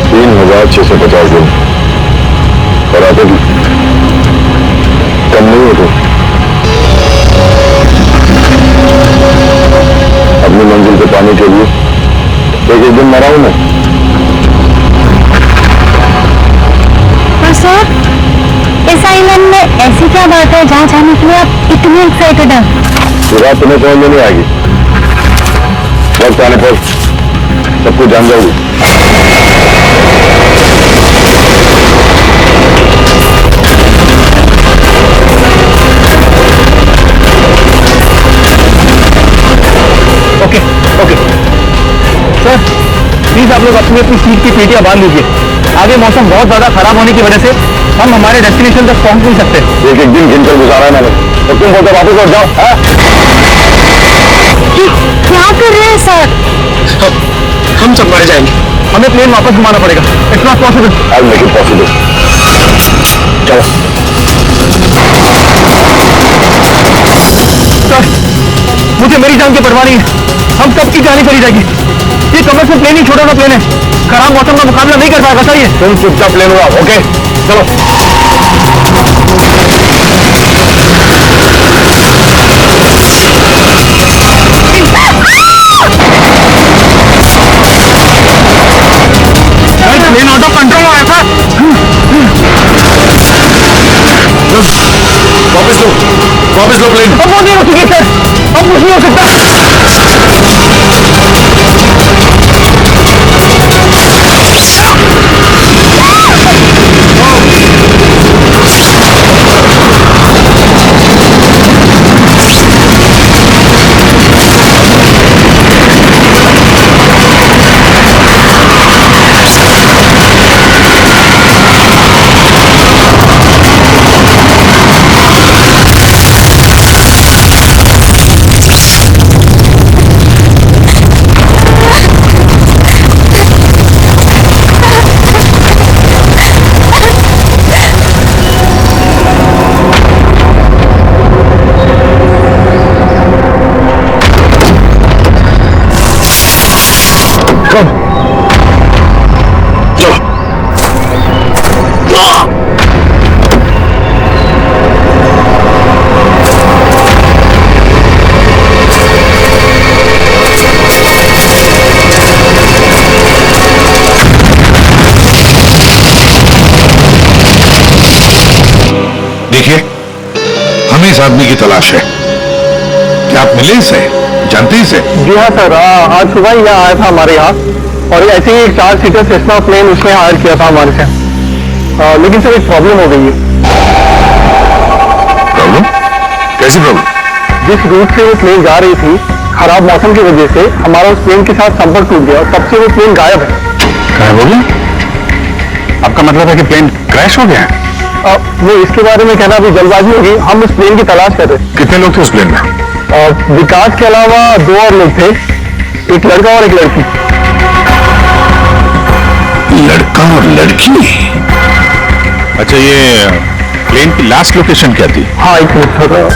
$3,650 दिन और आगे भी कम नहीं होते। अपनी मंजिल पे पाने के लिए एक दिन मरा हूं मैं। पर सर, इस आइलैंड में ऐसी क्या बात है जहाँ जाने के लिए आप इतने एक्साइटेड हैं? ये बात तुम्हें समझ में नहीं आएगी, वक्त आने पर सब कुछ जान जाओगी। ओके ओके सर, प्लीज आप लोग अपनी अपनी सीट की पेटियां बांध लीजिए। आगे मौसम बहुत ज्यादा खराब होने की वजह से हम हमारे डेस्टिनेशन तक पहुंच नहीं सकते। एक एक दिन गिनकर गुजारा है मैंने, तो तुम बोलते वापस लौट जाओ। क्या कर रहे हैं सर? हम सब मर जाएंगे, हमें प्लेन वापस घुमाना पड़ेगा। It's not possible. I make it possible. चलो सर, मुझे मेरी जान की परवाह नहीं है। हम सबकी जानी चली जाएगी। ये कमर्शियल प्लेन ही छोटा सा प्लेन है, खराब मौसम का मुकाबला नहीं कर पाएगा। सही है, तुम चुपचाप प्लेन उड़ाओ। ओके चलो। प्लेन आउट ऑफ कंट्रोल हो रहा था। वापस लो प्लेन। अब वो नहीं हो सके सर, अब कुछ नहीं हो सकता। देखिए, हमें इस आदमी की तलाश है। क्या आप मिले इसे? जानते हैं इसे? जी हाँ सर, आज सुबह ही यहाँ आया था हमारे यहाँ, और ऐसे ही 4 सीटर सेस्ना प्लेन उसने हायर किया था हमारे से। लेकिन सर एक प्रॉब्लम हो गई है। प्रॉब्लम? कैसी प्रॉब्लम? जिस रूट से वो प्लेन जा रही थी, खराब मौसम की वजह से हमारा उस प्लेन के साथ संपर्क टूट गया और तब से वो प्लेन गायब है। गायब हो गया? आपका मतलब है कि प्लेन क्रैश हो गया है? नहीं, इसके बारे में कहना अभी जल्दबाजी होगी। हम उस प्लेन की तलाश कर रहे थे। कितने लोग थे उस प्लेन में? विकास के अलावा 2 और लोग थे, एक लड़का और एक लड़की। लड़का और लड़की? अच्छा, ये प्लेन की लास्ट लोकेशन क्या थी? हाँ, एक मिनट सर।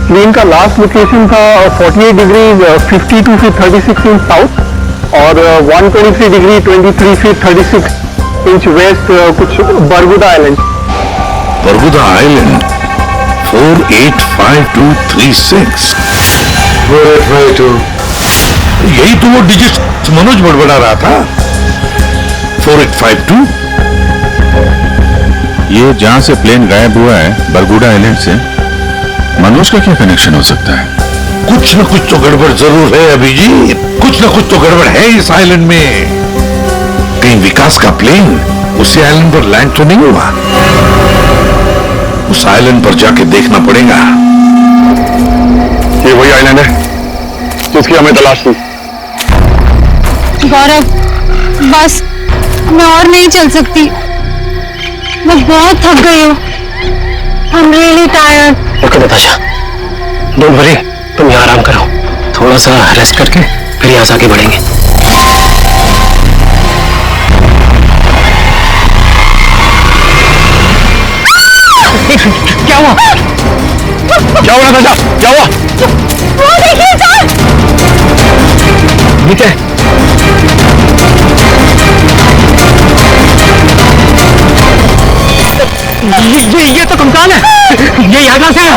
प्लेन का लास्ट लोकेशन था 48 डिग्री 52 फीट 36 इंच साउथ और 123 डिग्री 23 फीट 36 इंच वेस्ट, कुछ बरगुदा आइलैंड। बरगुदा आइलैंड 485236। 4852। यही तो वो डिजिट मनोज बड़बड़ा रहा था। 4852। ये जहां से प्लेन गायब हुआ है, बरगुडा आइलैंड से, मनोज का क्या कनेक्शन हो सकता है? कुछ न कुछ तो गड़बड़ जरूर है अभिजीत, कुछ न कुछ तो गड़बड़ है इस आइलैंड में। कहीं विकास का प्लेन उसी आइलैंड पर लैंड तो नहीं हुआ? उस आइलैंड पर जाके देखना पड़ेगा। ये वही आइलैंड है जिसकी हमें तलाश थी। गौरव, बस मैं और नहीं चल सकती। मैं बहुत थक गई हूँ। I'm really tired. Okay Natasha, don't worry, तुम यहाँ आराम करो, थोड़ा सा रेस्ट करके फिर यहाँ से आगे बढ़ेंगे। क्या हुआ? क्या हुआ नताशा? क्या हुआ? वो देखिए सर। नीचे ये तो कंकाल है। ये यहाँ कहाँ से आया?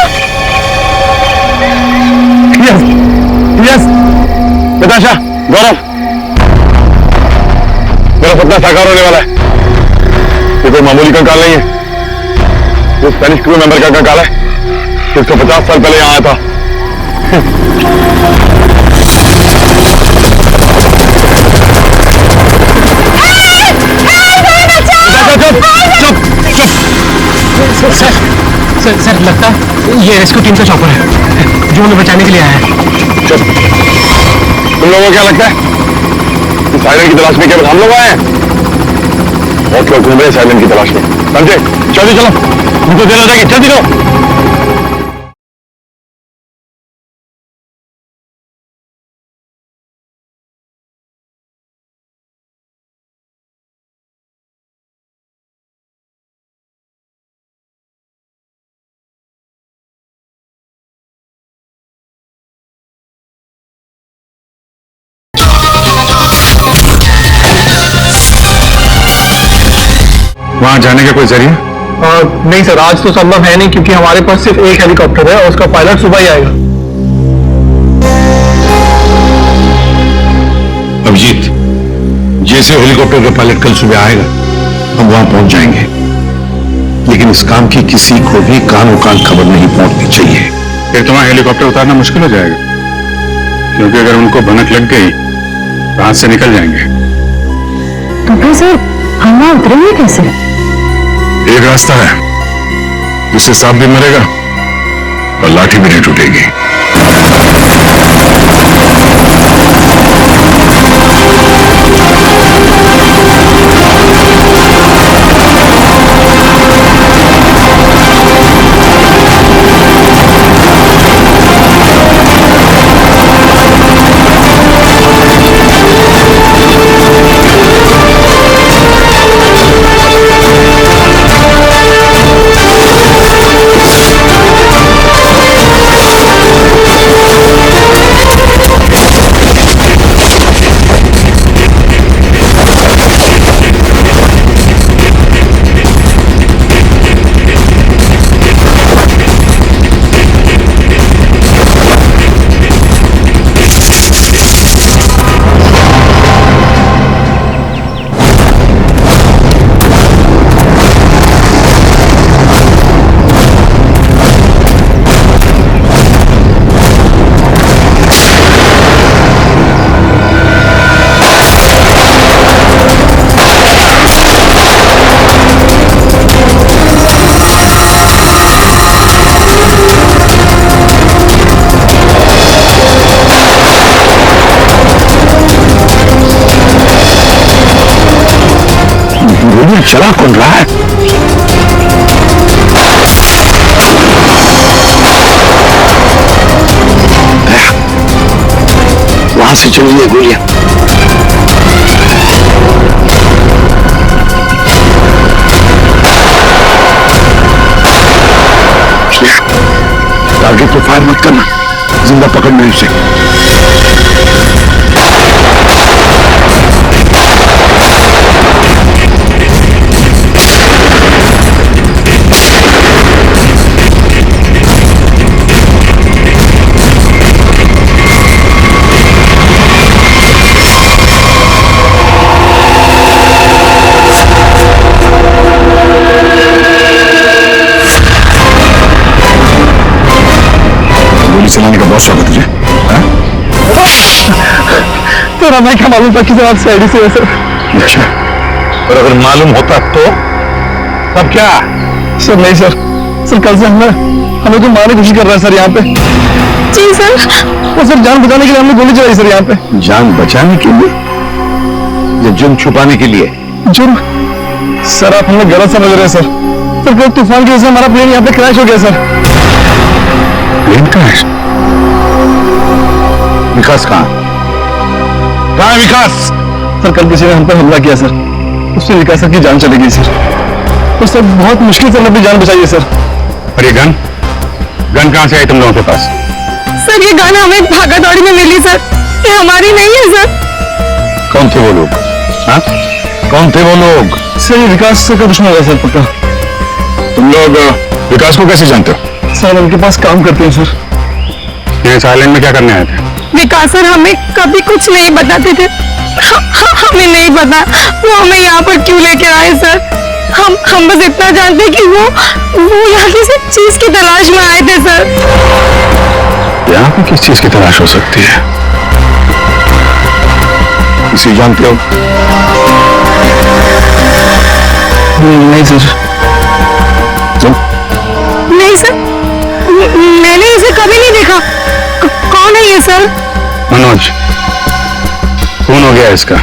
यस यस नताशा, गौरव, मेरा सपना साकार होने वाला है। ये कोई मामूली कंकाल नहीं है, ये स्पेनिश क्रू मेंबर का कंकाल है जिसको 50 साल पहले यहाँ आया था। सर लगता है ये रेस्क्यू टीम का चॉपर है जो हमें बचाने के लिए आया है। चुप, तुम लोगों को क्या लगता है इस आइलैंड की तलाश में केवल हम लोग आए हैं? बहुत लोग घूम रहे हैं इस आइलैंड की तलाश में, समझे? जल्दी चलो, उनको देर हो जाएगी, जल्दी चलो। वहां जाने का कोई जरिया? नहीं सर, आज तो संभव है नहीं क्योंकि हमारे पास सिर्फ एक हेलीकॉप्टर है और उसका पायलट सुबह ही आएगा। अभिजीत, जैसे हेलीकॉप्टर का पायलट कल सुबह आएगा हम वहां पहुंच जाएंगे, लेकिन इस काम की किसी को भी कानो कान खबर नहीं पहुंचनी चाहिए। फिर तुम्हारा हेलीकॉप्टर उतारना मुश्किल हो जाएगा, क्योंकि अगर उनको भनक लग गई तो हाथ से निकल जाएंगे। तो फिर सर हम वहां उतरेंगे कैसे? एक रास्ता है जिससे सांप भी मरेगा और लाठी भी नहीं टूटेगी। चला कौन रहा है? वहां से चली है गोलियां। टारगेट को फायर मत करना, जिंदा पकड़ना है उसे। चलाने का बहुत शौक है तुझे? तेरा मैं क्या मालूम था कि आप साइड से है सर। अच्छा, और अगर मालूम होता तो तब क्या? सर नहीं सर, सर कल से हमें तो मारने की कोशिश कर रहा है सर यहाँ पे। जी सर। वो सर जान बचाने के लिए हमने गोली चलाई सर यहाँ पे। जान बचाने के लिए या जुर्म छुपाने के लिए? जुर्म? सर आप हमें गलत समझ रहे हैं सर। सर कल तूफान की वजह से हमारा प्लेन यहाँ पे क्रैश हो गया सर। Plane crash? विकास कहाँ है विकास? सर कल किसी ने हम पर हमला किया सर, उससे विकास सर की जान चली गई सर। तो सर बहुत मुश्किल से हमने अपनी जान बचाई है सर। और ये गन कहाँ से आई तुम लोगों के पास? सर ये गाना हमें भागा दौड़ी में मिली सर, ये हमारी नहीं है सर। कौन थे वो लोग? हाँ, कौन थे वो लोग? सर ये विकास सर का दुश्मन है सर पक्का। तुम लोग विकास को कैसे जानते हो? सर उनके पास काम करते हैं सर। ये साइलेंट में क्या करने आए थे? विकास सर हमें कभी कुछ नहीं बताते थे, हमें नहीं पता वो हमें यहाँ पर क्यों लेके आए सर। हम बस इतना जानते हैं कि वो यहाँ किसी चीज की तलाश में आए थे सर। यहाँ पे किस चीज की तलाश हो सकती है? किसी जानते हो? नहीं सर। तुम? नहीं सर, मैंने इसे कभी नहीं देखा। कौन है ये सर? मनोज, कौन हो गया इसका?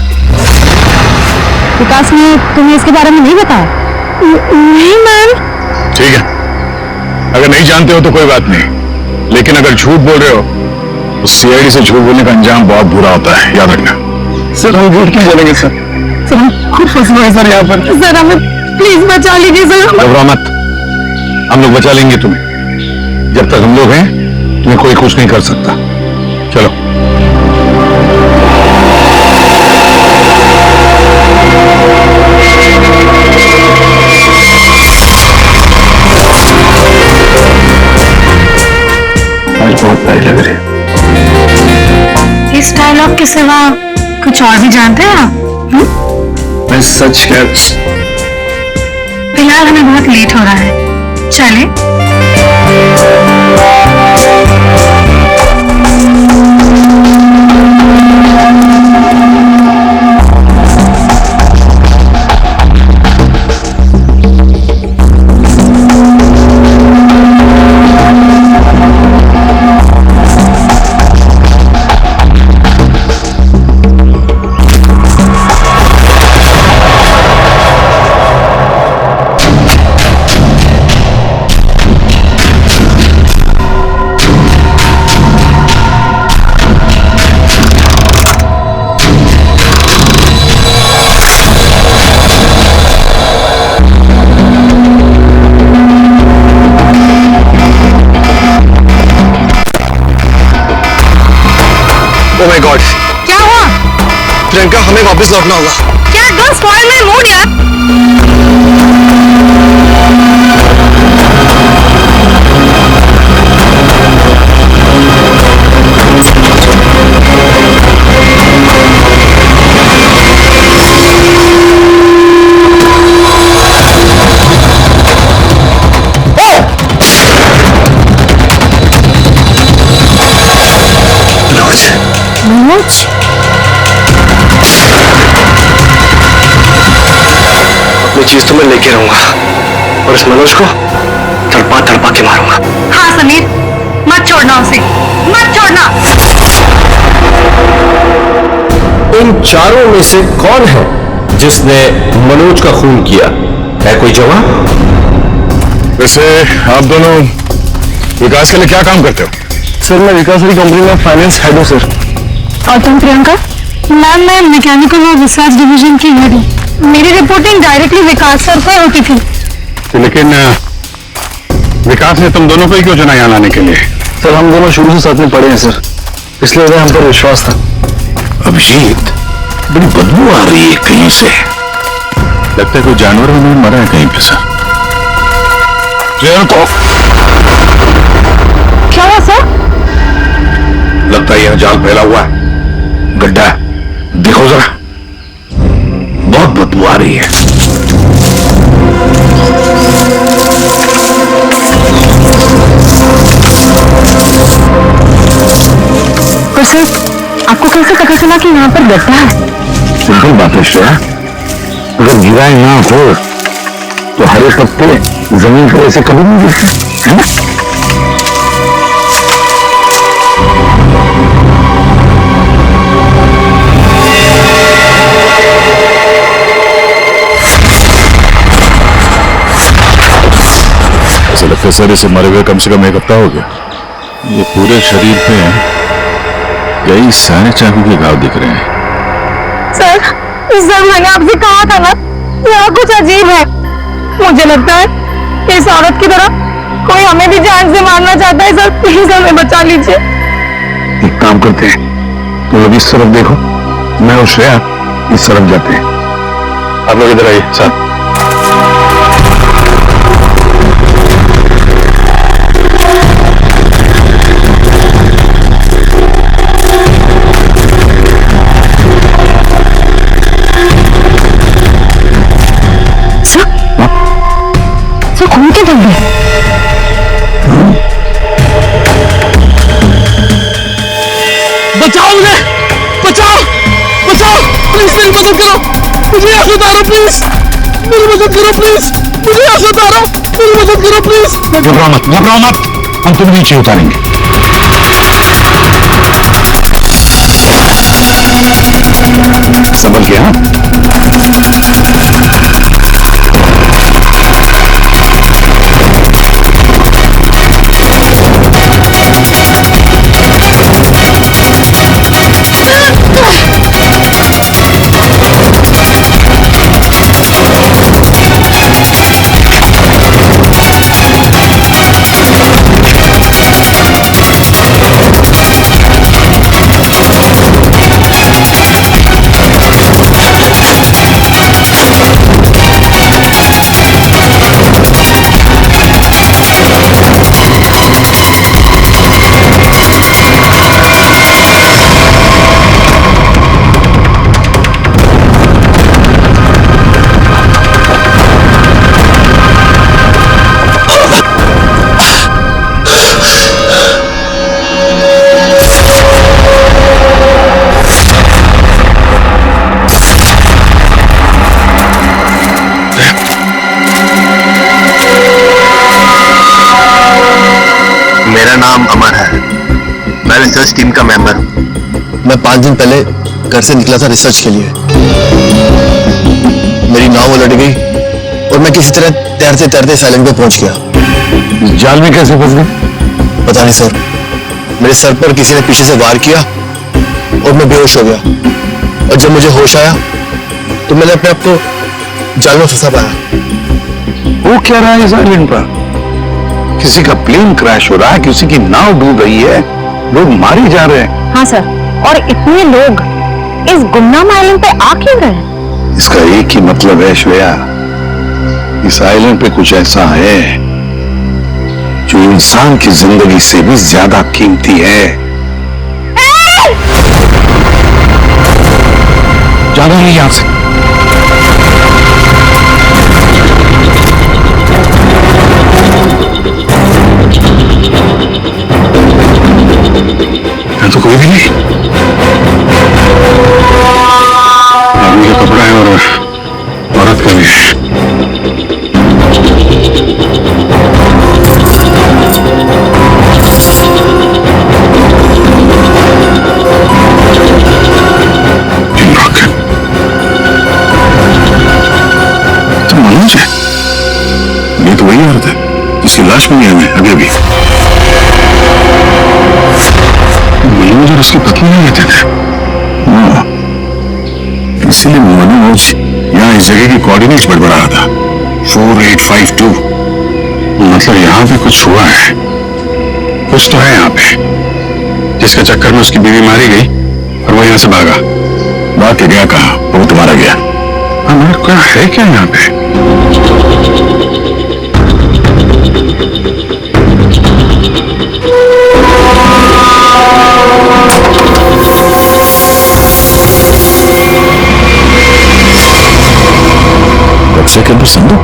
विकास ने तुम्हें इसके बारे में नहीं बताया? नहीं मैम। ठीक है, अगर नहीं जानते हो तो कोई बात नहीं, लेकिन अगर झूठ बोल रहे हो तो सीआईडी से झूठ बोलने का अंजाम बहुत बुरा होता है, याद रखना। सर हम झूठ क्यों बोलेंगे सर? सर हम खुद फंसे हुए हैं सर यहाँ पर। सर हमें प्लीज बचा लीजिए सर। घबराओ मत, हम लोग बचा लेंगे तुम्हें। जब तक हम लोग हैं तुम्हें कोई कुछ नहीं कर सकता। चलो। आज बहुत प्यारी लग रही है। इस डायलॉग के सिवा कुछ और भी जानते हैं आप? मैं सच कह, फिलहाल हमें बहुत लेट हो रहा है, चले? Oh my God! क्या हुआ? प्रियंका हमें वापस लौटना होगा। क्या डोंट स्पॉइल माय मूड यार। मनोज, अपनी चीज तो मैं लेके रहूंगा और इस मनोज को तड़पा तड़पा के मारूंगा। हाँ समीर, मत छोड़ना उसे, मत छोड़ना। इन चारों में से कौन है जिसने मनोज का खून किया? है कोई जवाब? वैसे आप दोनों विकास के लिए क्या काम करते हो? सर मैं विकास की कंपनी में फाइनेंस हेड हूँ सर। और तुम प्रियंका? मैम मैं मैकेनिकल और रिसर्च डिवीजन की हेड हूँ। मेरी रिपोर्टिंग डायरेक्टली विकास सर को होती थी। लेकिन विकास ने तुम दोनों को ही क्यों चुना यहाँ लाने के लिए? सर हम दोनों शुरू से साथ में पढ़े हैं सर, इसलिए उन्हें हम पर विश्वास था। अभिजीत, बड़ी बदबू आ रही है कहीं से। लगता है कोई जानवर में मरा है कहीं पे सर। क्या हुआ सर? लगता है यहाँ जाल फैला हुआ है, गड्ढा है। देखो जरा, बहुत बदबू आ रही है। और सर आपको कैसे पता चला कि यहाँ पर गड्ढा है? सिंपल बात है श्रेया, अगर गिराए ना हो तो हरे पत्ते जमीन पर ऐसे कभी नहीं गिरते, है ना? ऐसा लगता है सर इसे मरे हुए कम से कम 1 हफ्ता हो गया। ये पूरे शरीर पे कई सारे चाकू के घाव दिख रहे हैं। सर मैंने आपसे कहा था ना, यहाँ कुछ अजीब है। मुझे लगता है इस औरत की तरह कोई हमें भी जान से मारना चाहता है। सर प्लीज हमें बचा लीजिए। एक काम करते हैं, तो अभी इस तरफ देखो, मैं और श्रेया इस तरफ जाते हैं। आप लोग इधर आइए साथ। सर घूम के दम है। बचाओ मुझे, बचाओ बचाओ, प्लीज मेरी मदद करो, मुझे यहाँ से उतारो प्लीज, मेरी मदद करो प्लीज, मुझे यहाँ से उतारो, मेरी मदद करो प्लीज। घबराओ मत, हम तुम्हें नीचे उतारेंगे। संभल के, हाँ? मेरा नाम अमर है, मैं रिसर्च टीम का मेंबर हूँ। मैं 5 दिन पहले घर से निकला था रिसर्च के लिए। मेरी नाव उलट गई और मैं किसी तरह तैरते तैरते इस आइलैंड पे पहुंच गया। जाल में कैसे फंस गए? पता नहीं सर, मेरे सर पर किसी ने पीछे से वार किया और मैं बेहोश हो गया। और जब मुझे होश आया तो मैंने अपने आप को जाल में फंसा पाया। वो क्या रहा है इस आइलैंड पर? किसी का प्लेन क्रैश हो रहा है, किसी की नाव डूब रही है, लोग मारे जा रहे हैं। हाँ सर, और इतने लोग इस गुमनाम आइलैंड पे आ क्यों गए? इसका एक ही मतलब है श्रेया, इस आइलैंड पे कुछ ऐसा है जो इंसान की जिंदगी से भी ज्यादा कीमती है। जाना नहीं यहां से। मैं तो कोई भी नहीं, आदमी का कपड़ा है और औरत का भी है। तो मनोज है, ये तो वही औरत है जिसकी लाश मिली हमें अभी अभी। मनोज और उसकी पत्नी नहीं रहते थे। हाँ, इसीलिए मनोज यहाँ इस जगह की कोऑर्डिनेट्स बड़बड़ा था, 4852। मतलब यहाँ पे कुछ हुआ है, कुछ तो है यहाँ पे, जिसके चक्कर में उसकी बीवी मारी गई और वो यहाँ से भागा। भाग के गया कहाँ? वो तुम्हारा गया। हमारा क्या है क्या यहाँ पे? बक्से के अंदर संदूक।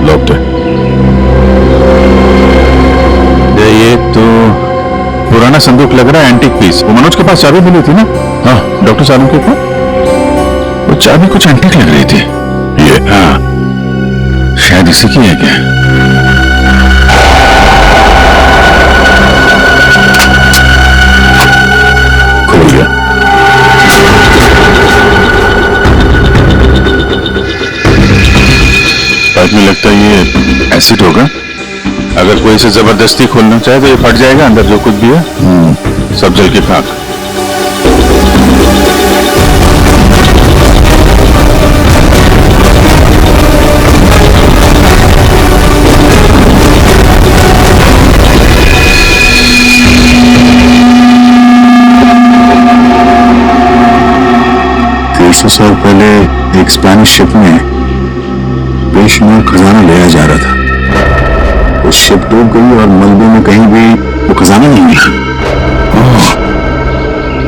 लॉक्ड है। ये तो पुराना संदूक लग रहा है एंटीक पीस। वो मनोज के पास चाबी मिली थी ना? हाँ, डॉक्टर साहब के पास वो चाबी कुछ एंटीक लग रही थी। ये हाँ, शायद इसी की है क्या? खुल गया। बाद में लगता है ये एसिड होगा। अगर कोई इसे जबरदस्ती खोलना चाहे तो ये फट जाएगा। अंदर जो कुछ भी है सब जल के खाक। साल पहले एक स्पेनिश शिप में बेशुमार खजाना ले जाया जा रहा था। वो शिप डूब गई और मलबे में कहीं भी वो खजाना नहीं मिला।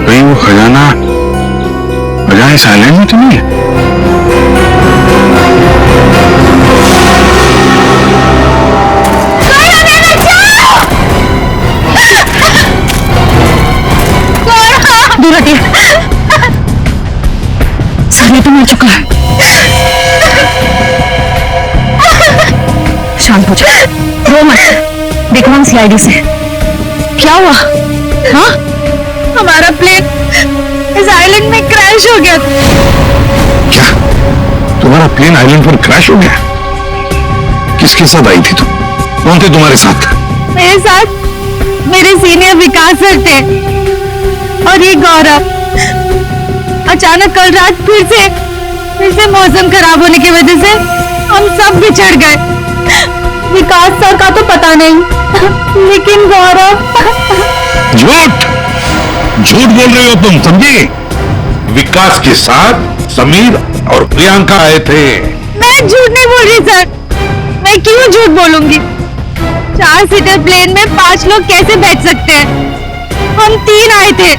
कहीं वो खजाना इस आइलैंड में तो नहीं है? दूर हटिए। सारे तो मिल चुका है। शांत हो जाओ, रो मत। देखो हम सीआईडी से। क्या हुआ? हाँ, हमारा प्लेन इस आइलैंड में क्रैश हो गया। क्या तुम्हारा प्लेन आइलैंड पर क्रैश हो गया? किसके साथ आई थी तुम? कौन थे तुम्हारे साथ? मेरे साथ मेरे सीनियर विकास सर थे और ये गौरव। अचानक कल रात फिर से मौसम खराब होने की वजह से हम सब बिछड़ गए। विकास सर का तो पता नहीं, लेकिन गौरव। झूठ बोल रहे हो तुम, समझे? विकास के साथ समीर और प्रियंका आए थे। मैं झूठ नहीं बोल रही सर। मैं क्यों झूठ बोलूंगी? 4 सीटर प्लेन में 5 लोग कैसे बैठ सकते हैं? हम 3 आए थे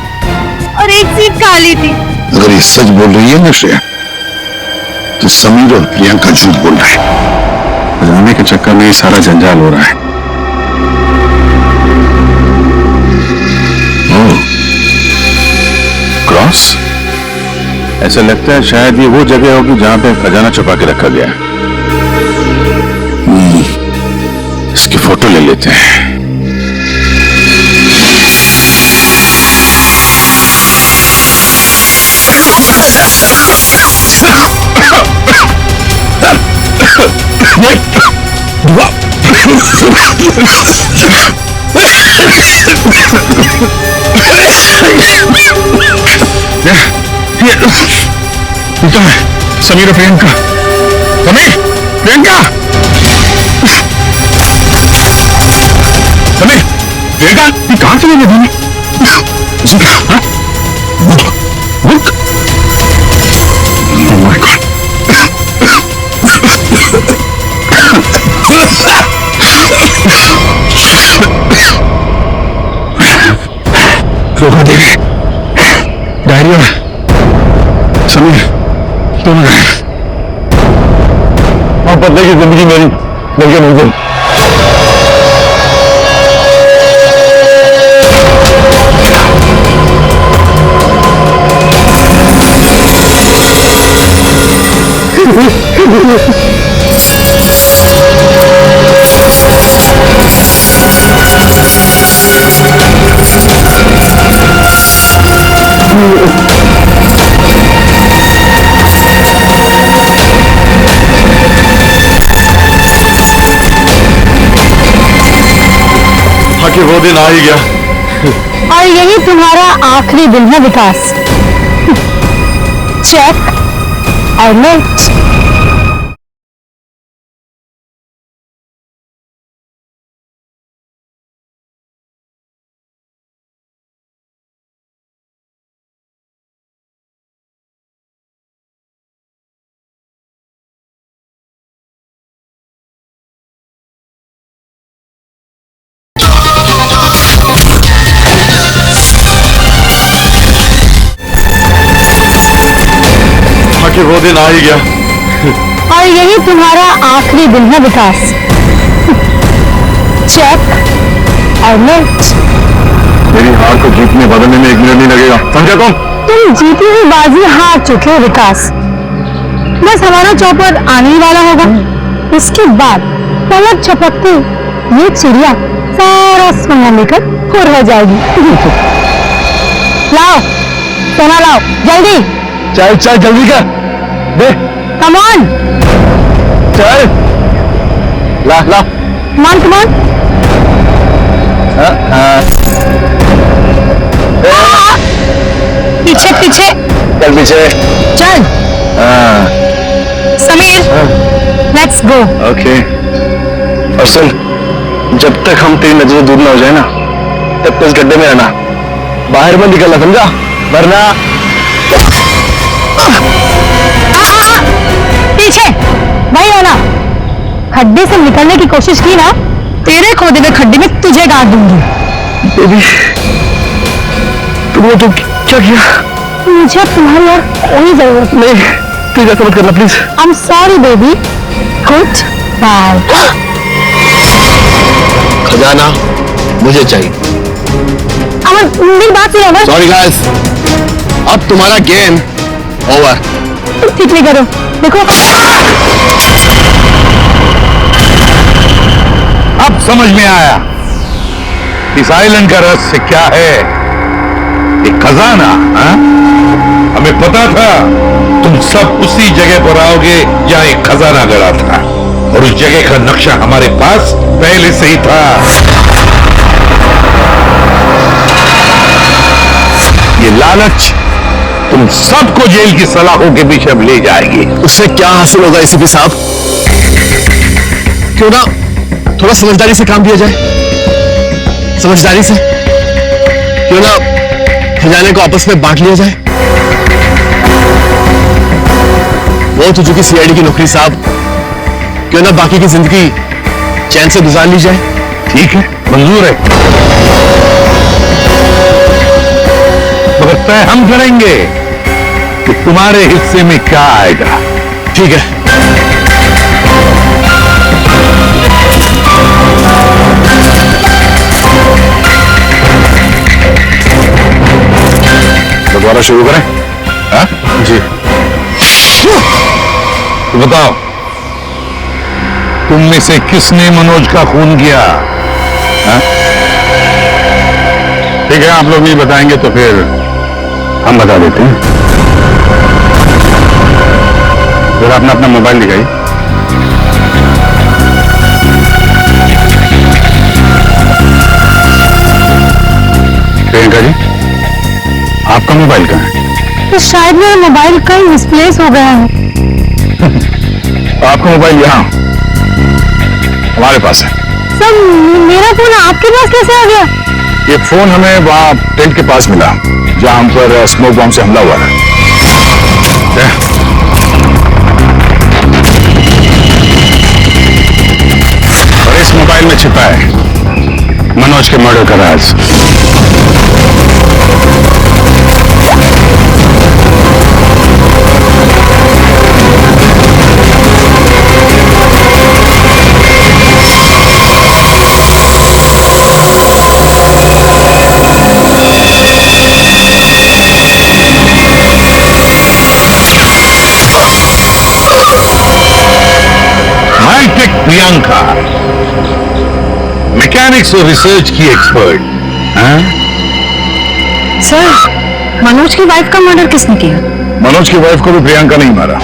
और एक सीट खाली थी। अगर ये सच बोल रही है ना श्रेया, तो समीर और प्रियंका झूठ बोल रहे हैं। खजाने के चक्कर में ये सारा जंजाल हो रहा है। क्रॉस? ऐसा लगता है शायद ये वो जगह होगी जहां पे खजाना छुपा के रखा गया। इसकी फोटो ले लेते हैं। समीर और प्रियंका। समीर, प्रियंका। समीर, प्रियंका, ये कहां चले गए दोनों? जी हाँ, बुक। Oh my God. रोका देवी, डायरिया, समीर, दोनों गए। और बदले की जिंदगी मेरी लगे मंजिल। कि वो दिन आ ही गया और यही तुम्हारा आखिरी दिन है विकास। चेक और नेट। कि वो दिन आ ही गया और यही तुम्हारा आखिरी दिन है विकास। चेक और नेट। मेरी हार को जीतने बदलने में 1 मिनट नहीं लगेगा, समझा तुम जीती हुई बाजी हार चुके हो विकास। बस हमारा चौपर आने ही वाला होगा, उसके बाद पलक झपकते ये चिड़िया सारा सोना लेकर खुर हो जाएगी। लाओ सोना लाओ जल्दी। चल चल जल्दी कर दे, कम ऑन चल ला ला। Come on. पीछे पीछे चल पीछे चल। Sameer let's go. ओके। और सुन, जब तक हम तेरी नजर से दूर ना हो जाए ना, तब तक इस गड्ढे में रहना, बाहर मत निकलना, समझा? वरना पीछे वही रहना। खड्डे से निकलने की कोशिश की ना, तेरे खोदे हुए खड्डे में तुझे गाड़ दूंगी। बेबी तुमने तो क्या किया? मुझे तुम्हारी और कोई जरूरत नहीं, प्लीज ऐसा मत करना please. I am sorry baby. Good bye. खजाना मुझे चाहिए। अमन मेरी बात सुनो ना। सॉरी गाइस, अब तुम्हारा गेम ओवर। ठीक नहीं करो, देखो अब समझ में आया इस आइलैंड का रहस्य क्या है। एक खजाना, हाँ? हमें पता था तुम सब उसी जगह पर आओगे जहां एक खजाना गड़ा था, और उस जगह का नक्शा हमारे पास पहले से ही था। ये लालच तुम सबको जेल की सलाखों के पीछे अब ले जाएगी। उससे क्या हासिल होगा एसीपी साहब? क्यों ना थोड़ा समझदारी से काम किया जाए, समझदारी से। क्यों ना खजाने को आपस में बांट लिया जाए। वो तो चुकी सीआईडी की नौकरी साहब, क्यों ना बाकी की जिंदगी चैन से गुजार ली जाए। ठीक है, मंजूर है, मगर तय हम करेंगे कि तुम्हारे हिस्से में क्या आएगा। ठीक है। दोबारा शुरू करें? हाँ? जी। तो बताओ, तुम में से किसने मनोज का खून किया? हाँ? ठीक है, आप लोग नहीं बताएंगे तो फिर हम बता देते हैं। फिर आपने अपना मोबाइल दिखाई। प्रियंका जी, आपका मोबाइल कहाँ है? तो शायद मेरा मोबाइल कहीं मिसप्लेस हो गया है। आपका मोबाइल यहाँ हमारे पास है। सर मेरा फोन आपके पास कैसे आ गया? ये फोन हमें वहां टेंट के पास मिला जहां हम पर स्मोक बॉम्ब से हमला हुआ था। और इस मोबाइल में छिपा है मनोज के मर्डर का राज। हाईटेक प्रियंका, मैकेनिक्स और रिसर्च की एक्सपर्ट। सर मनोज की वाइफ का मर्डर किसने किया? मनोज की वाइफ को भी प्रियंका नहीं मारा।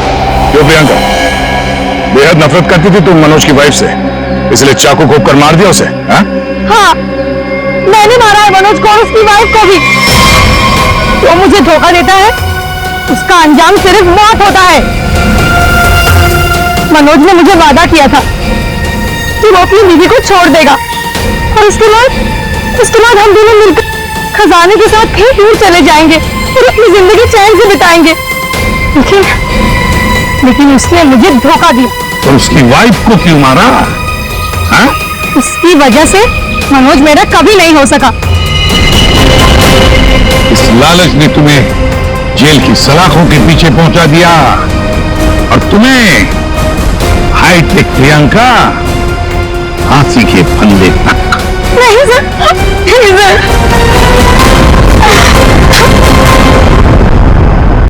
क्यों प्रियंका, बेहद नफरत करती थी तुम मनोज की वाइफ से, इसलिए चाकू घोंप कर मार दिया उसे? हाँ मैंने मारा है मनोज को और उसकी वाइफ को भी। वो मुझे धोखा देता है, उसका अंजाम सिर्फ मौत होता है। मनोज ने मुझे वादा किया था कि वो अपनी बीवी को छोड़ देगा, और उसके बाद हम दोनों मिलकर खजाने के साथ कहीं दूर चले जाएंगे और अपनी जिंदगी चैन से बिताएंगे। लेकिन उसने मुझे धोखा दिया। तो उसकी वाइफ को क्यों मारा? उसकी वजह से मनोज मेरा कभी नहीं हो सका। इस लालच ने तुम्हें जेल की सलाखों के पीछे पहुंचा दिया, और तुम्हें हाईटेक प्रियंका फांसी के फंदे तक। नहीं सर, नहीं सर।